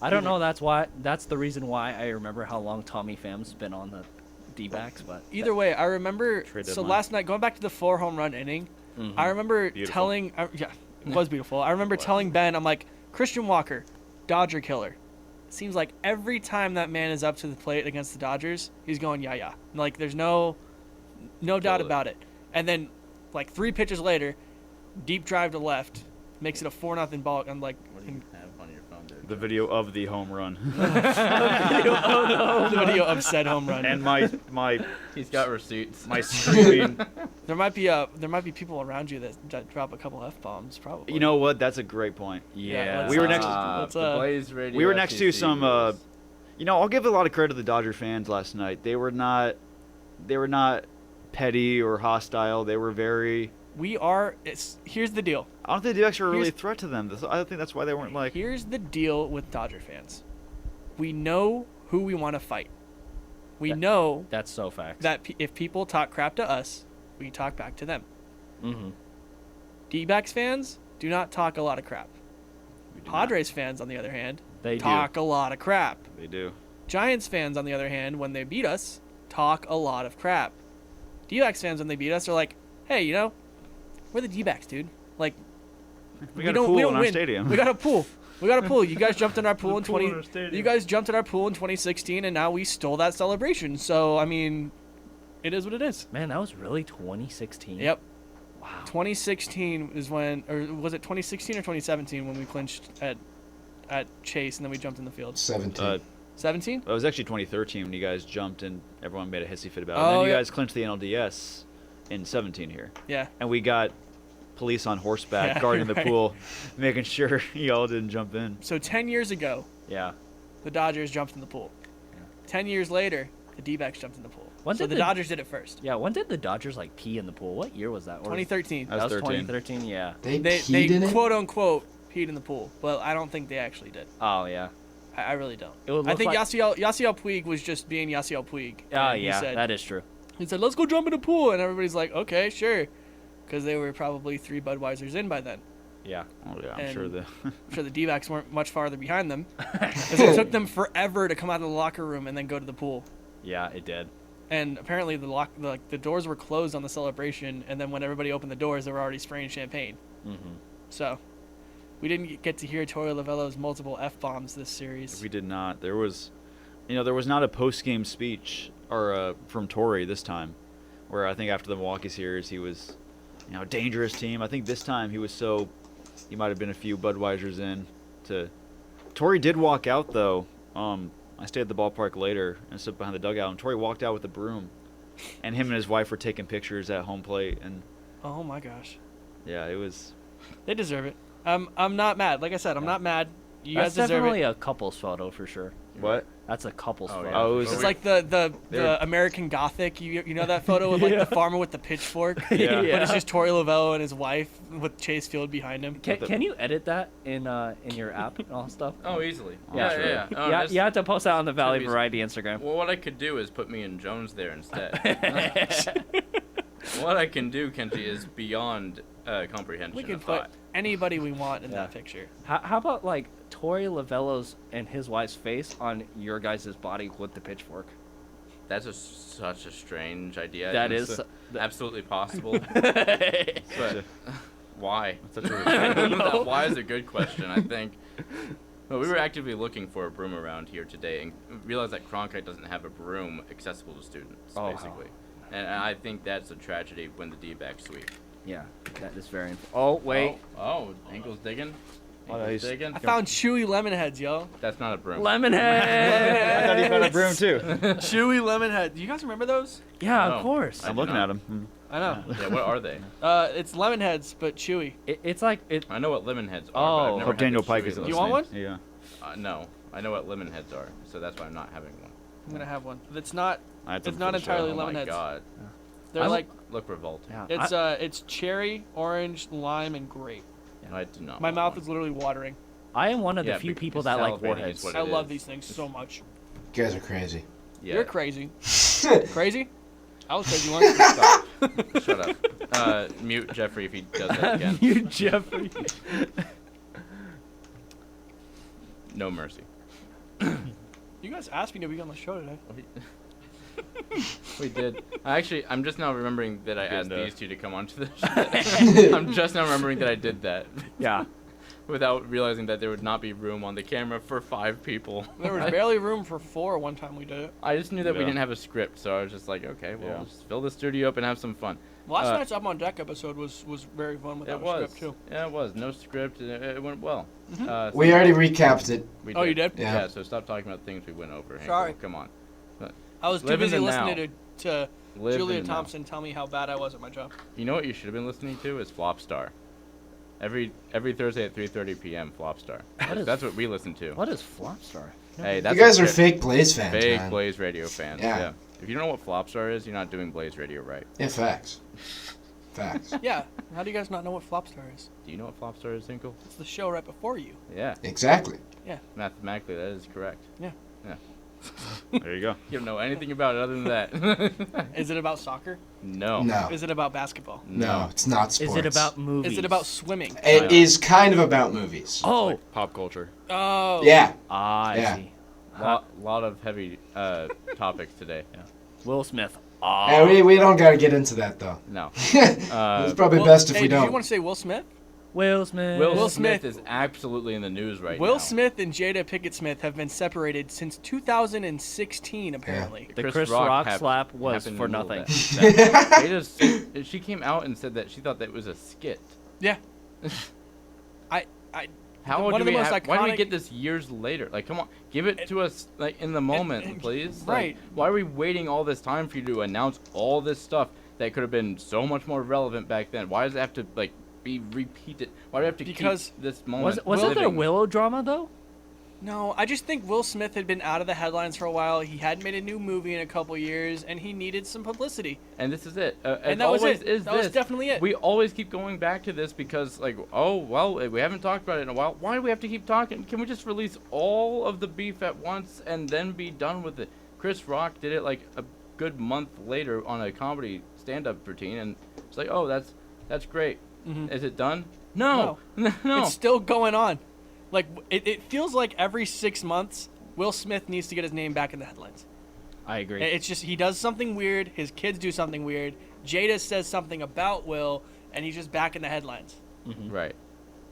I don't know. That's the reason why I remember how long Tommy Pham's been on the D-backs. But Either way, I remember. Trade So deadline. last night, going back to the 4 home run inning, I remember Beautiful. telling. Yeah, it was beautiful. I remember telling Ben, I'm like, Christian Walker, Dodger killer. Seems like every time that man is up to the plate against the Dodgers, he's going yeah. Like there's no doubt it. about it. And then, like 3 pitches later, deep drive to left, makes it a 4-0 ball. I'm like, What do you have on your phone there? The video of the home run. the video of said home run. And my He's got receipts. my screaming. There might be people around you that drop a couple F-bombs, probably. You know what? That's a great point. yeah, let's, We were next- let's, the Blaze Radio. We were next to FCC some. rules. I'll give a lot of credit to the Dodger fans last night. They were not petty or hostile. They were very. Here's the deal. I don't think the D-backs were really a Here's- threat to them. I don't think that's why they weren't like. Here's the deal with Dodger fans. We know who we want to fight. We That- know That's so facts. that if people talk crap to us, we can talk back to them. Mm-hmm. D-backs fans do not talk a lot of crap. We do not. Padres fans, on the other hand, They talk a lot of crap. They do. Giants fans, on the other hand, when they beat us, talk a lot of crap. D-backs fans, when they beat us, are like, hey, you know, we're the D-backs, dude. Like, We got a pool in our stadium. We got a pool. We got a pool. You guys jumped in our pool in pool in 20. our stadium. You guys jumped in our pool in 2016, and now we stole that celebration. So I mean, it is what it is. Man, that was really 2016. Yep. Wow. 2016 is when, or was it 2016 or 2017 when we clinched at Chase and then we jumped in the field? 17. 17? It was actually 2013 when you guys jumped and everyone made a hissy fit about it. Oh, And then you yeah. guys clinched the NLDS in 17 here. Yeah. And we got police on horseback Yeah, guarding the right. pool, making sure y'all didn't jump in. So 10 years ago, Yeah. the Dodgers jumped in the pool. 10 years later, the D-backs jumped in the pool. When So did the the- Dodgers did it first. Yeah. When did the Dodgers like pee in the pool? What year was that? Or- 2013. That was 13. 2013. Yeah. They They peed in it? quote unquote peed in the pool, but I don't think they actually did. Oh yeah. I really don't. It would I look think like- Yasiel Puig was just being Yasiel Puig. Oh And yeah. He That is true. said, let's go jump in the pool. And everybody's like, okay, sure. Because they were probably 3 Budweisers in by then. Yeah. Oh, yeah, I'm And- sure the. I'm sure the D-backs weren't much farther behind them. Because it took them forever to come out of the locker room and then go to the pool. Yeah, it did. And apparently the doors were closed on the celebration. And then when everybody opened the doors, they were already spraying champagne. Mm-hmm. So we didn't get to hear Torey Lovello's multiple F-bombs this series. We did not. There was not a post-game speech or from Torrey this time, where I think after the Milwaukee series he was, dangerous team. I think this time he might have been a few Budweisers in. Torrey did walk out though. I stayed at the ballpark later and stood behind the dugout, and Torrey walked out with a broom, and him and his wife were taking pictures at home plate, and Oh my gosh. yeah, it was. They deserve it. I'm not mad. Like I said, I'm not mad. You That's guys deserve definitely it. a couple's photo for sure. What? That's a couple's Oh, photo. yeah. Oh, it was It's we- like the They're- American Gothic. You know that photo of like Yeah. the farmer with the pitchfork? Yeah. But it's just Torey Lovello and his wife with Chase Field behind him. Can you edit that in your app and all stuff? Oh, easily. Yeah, Yeah, yeah. Oh, Yeah, that's- you have to post that on the Valley be- Variety Instagram. Well, what I could do is put me and Jones there instead. What I can do, Kenji, is beyond comprehension. We can of put thought. anybody we want in Yeah. that picture. How about like Torey Lovello's and his wife's face on your guys' body with the pitchfork? That's such a strange idea. That and is it's absolutely possible. But But why? Such a know. Why is a good question, I think. But we were actively looking for a broom around here today and realized that Cronkite doesn't have a broom accessible to students, Oh. basically. And I think that's a tragedy when the D-backs sweep. yeah, that is very. Oh wait, Oh, ankles digging? Oh, Ankles he's- digging? I found Chewy lemon heads, yo. That's not a broom. Lemonhead. I thought he found a broom too. Chewy lemon head. Do you guys remember those? Yeah, Oh. of course. I'm do looking not. at him. I know. Yeah, what are they? It's lemon heads, but chewy. It's like it. I know what lemon heads are, Oh. but I've never Hope had Daniel the Pike chewy isn't You listening. want one? Yeah. No, I know what lemon heads are, so that's why I'm not having one. I'm gonna have one. It's not. I had It's some not for the show. entirely Oh lemon my heads. god. They're I like Look revolting. Yeah, it's cherry, orange, lime, and grape. I do not My want mouth one. is literally watering. I am one of the Yeah, few because people that like salivating is warheads. what I it love is. these things so much. You guys are crazy. Yeah. You're crazy. Crazy? I was crazy once. Stop. Shut up. Mute Jeffrey if he does that again. You Jeffrey. No mercy. You guys asked me to be on the show today. We did. I'm just now remembering that I asked Good, these two to come onto the show. I'm just now remembering that I did that Yeah. without realizing that there would not be room on the camera for 5 people. There was barely room for 4 one time we did it. I just knew that we Yeah. didn't have a script, so I was just like, okay, well, Yeah. let's just fill the studio up and have some fun. Last Uh, night's Up on Deck episode was very fun without It a was. script too. Yeah, it was. No script. And it went well. Mhm. So We already recapped it. we Oh, you did? Yeah. Yeah. So stop talking about things we went over. Hank. Sorry. Come on. I was too Live in busy the listening now. to Live Julia in the now. Thompson tell me how bad I was at my job. You know what you should have been listening to is Flopstar. Every Thursday at 3:30 p.m. Flopstar. is- That's what we listen to. What is Flopstar? Hey, that's You guys a are fake, fake Blaze fans, fake man. Blaze Radio fans. Yeah. If you don't know what Flopstar is, you're not doing Blaze Radio right. Yeah, facts. Facts. Yeah. How do you guys not know what Flopstar is? Do you know what Flopstar is, Hinkle? It's the show right before you. Yeah. Exactly. Mathematically, that is correct. Yeah. Yeah. There you go. You don't know anything about it other than that. Is it about soccer? No. No. Is it about basketball? No, it's not sports. Is it about movies? Is it about swimming? It is kind of about movies. Oh, Like pop culture. Oh. Yeah. I Yeah. see. Lot of heavy topics today. Will Smith. Yeah, we don't got to get into that, though. No. It's probably Well, best if hey, we did you don't. want to say Will Smith? Will Smith. Will Smith. Smith is absolutely in the news right now. Will Smith and Jada Pinkett Smith have been separated since 2016, apparently. The Chris Rock slap was happened for in the middle nothing. of that. She came out and said that she thought that was a skit. Yeah. How One do of the we most have, why do we iconic- get this years later? Like, come on, give it to us like in the moment, please. right. Like, why are we waiting all this time for you to announce all this stuff that could have been so much more relevant back then? Why does it have to like be repeated? Why do we have to Because- keep this moment? Wasn't there a living? Willow drama though? No, I just think Will Smith had been out of the headlines for a while. He hadn't made a new movie in a couple years, and he needed some publicity. And this is it. And It that was always it. is That was this. definitely it. We always keep going back to this because, like, oh, well, we haven't talked about it in a while. Why do we have to keep talking? Can we just release all of the beef at once and then be done with it? Chris Rock did it, like, a good month later on a comedy stand-up routine, and it's like, oh, that's great. Mhm. Is it done? No. No. It's still going on. Like, it feels like every 6 months, Will Smith needs to get his name back in the headlines. I agree. It's just, he does something weird, his kids do something weird, Jada says something about Will, and he's just back in the headlines. Right.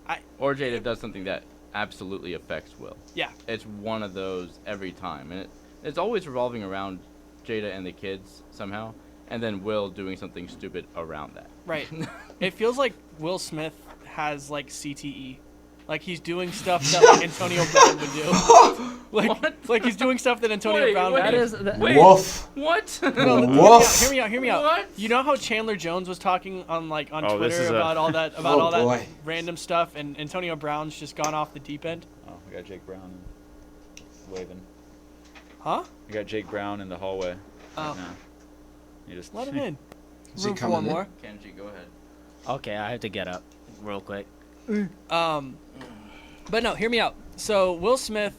I- Or Jada does something that absolutely affects Will. Yeah. It's one of those every time, and it's always revolving around Jada and the kids somehow, and then Will doing something stupid around that. Right. It feels like Will Smith has, like, CTE. Like, he's doing stuff that, like, Antonio Brown would do. Like he's doing stuff that Antonio Brown would do. Woof. What? No, Woof. hear me out. What? You know how Chandler Jones was talking on Oh, this Twitter is about all that all boy. that random stuff, and Antonio Brown's just gone off the deep end? Oh, we got Jake Brown waving. Huh? We got Jake Brown in the hallway. Oh. Right now. You just Let him in. Is he Room for coming one in? more. Kenji, go ahead. Okay, I have to get up real quick. But no, hear me out. So Will Smith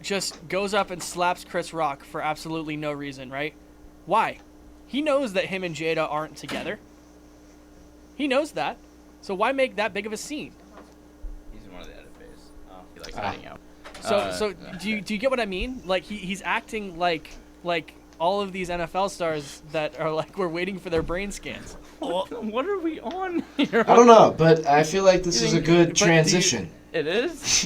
just goes up and slaps Chris Rock for absolutely no reason, right? Why? He knows that him and Jada aren't together. He knows that. So why make that big of a scene? He's in one of the edit bays. He likes hiding out. So do you get what I mean? Like he's acting like all of these NFL stars that are like we're waiting for their brain scans. What are we on here? I don't know, but I feel like this is a But good do transition. It is?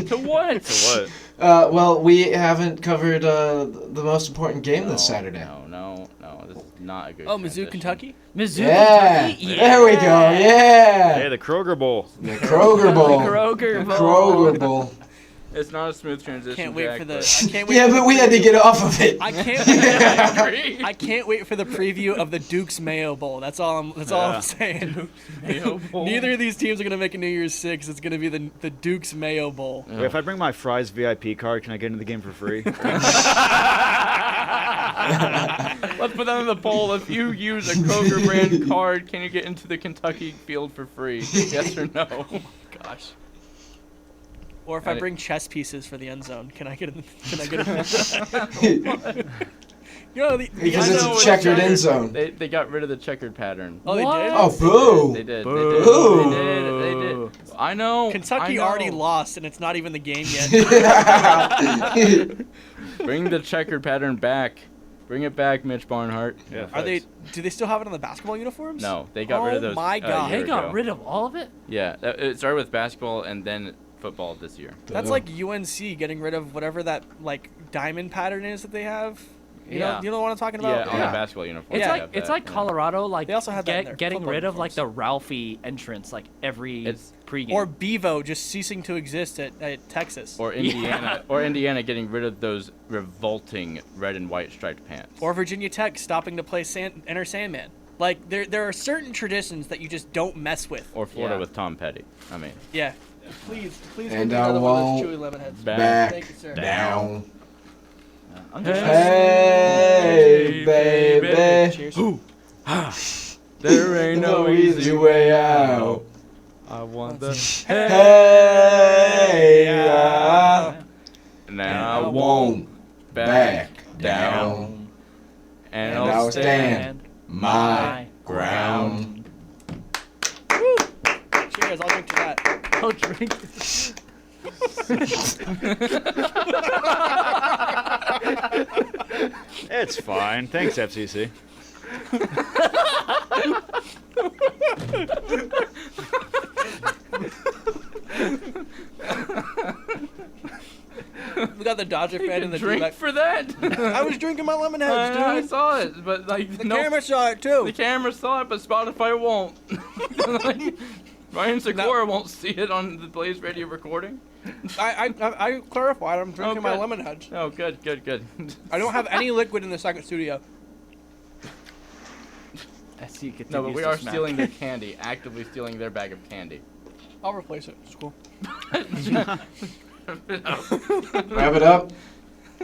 To what? To what? Well, we haven't covered the most important game this Saturday. No. This is not a good Oh, Mizzou, transition. Kentucky. Mizzou, Yeah, Kentucky. there we go. Yeah, Hey, the Kroger Bowl. the Kroger Bowl. Kroger The Bowl. Kroger Bowl. It's not a smooth transition. Can't wait Jack, for the. but- I can't wait. Yeah, for but the we had to preview. get off of it. I can't. Agree. I can't wait for the preview of the Duke's Mayo Bowl. That's all I'm saying. Mayo Bowl. Neither of these teams are gonna make a New Year's Six. It's gonna be the Duke's Mayo Bowl. Wait, if I bring my Fry's VIP card, can I get into the game for free? Let's put that on the poll. If you use a Kroger brand card, can you get into the Kentucky field for free? Yes or no? Gosh. Or if I And it- bring chess pieces for the end zone, can I get in? Can I get in? You know, Because I it's know a checkered end zone. They got rid of the checkered pattern. Oh, they did. Oh, boo! They did. Boo. They did. I know. Kentucky I know. already lost, and it's not even the game yet. Bring the checkered pattern back. Bring it back, Mitch Barnhart. Yeah, Are they? facts. Do they still have it on the basketball uniforms? No, they got rid of those. Oh my God! a year They got ago. rid of all of it? Yeah, it started with basketball and then football this year. That's like UNC getting rid of whatever that like diamond pattern is that they have. You Yeah. know, you know what I'm talking Yeah, about? on Yeah. the basketball uniform. It's they like have it's that, like yeah. Colorado, like They also have that in their getting football rid of like the uniforms. Ralphie entrance, like every It's- pregame. Or Bevo just ceasing to exist at Texas. Or Indiana, or Indiana getting rid of those revolting red and white striped pants. Or Virginia Tech stopping to play Enter Sandman. Like there are certain traditions that you just don't mess with. Or Florida Yeah. with Tom Petty. I mean, Yeah. Please And give me I another one of those won't Chewy lemon heads. Back Thank you, sir. down. I'm just Hey, baby. Cheers. there ain't No easy way out. I want the Hey, now. I won't back down, and and I'll I'll stand my ground. Woo! Cheers, I'll drink to that. I'll drink. It's fine. Thanks, FCC. We got the Dodger You fan can in the drink D-back. for that. I was drinking my lemon heads, I dude. saw it, but like The no, camera saw it too. the camera saw it, but Spotify won't. Like, Ryan Sikora won't see it on the Blaze Radio recording. I clarified. I'm drinking my good. lemon heads. Oh, good. I don't have any liquid in the second studio. As he continues No, but we to are smack. stealing their candy, actively stealing their bag of candy. I'll replace it. It's cool. Wrap it up.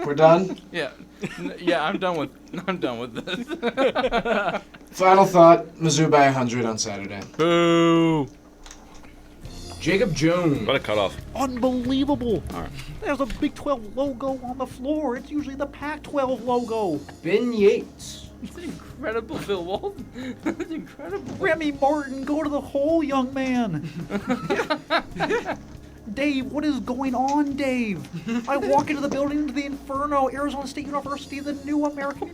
We're done. Yeah, yeah, I'm done with this. Final thought: Mizzou by 100 on Saturday. Boo! Jacob Jones. What a cutoff. Unbelievable. All right. There's a Big 12 logo on the floor. It's usually the Pac-12 logo. Ben Yates. It's incredible, Bill Walton. It's incredible. Remy Martin, go to the hole, young man. Dave, what is going on, Dave? I walk into the building, into the Inferno, Arizona State University, the new American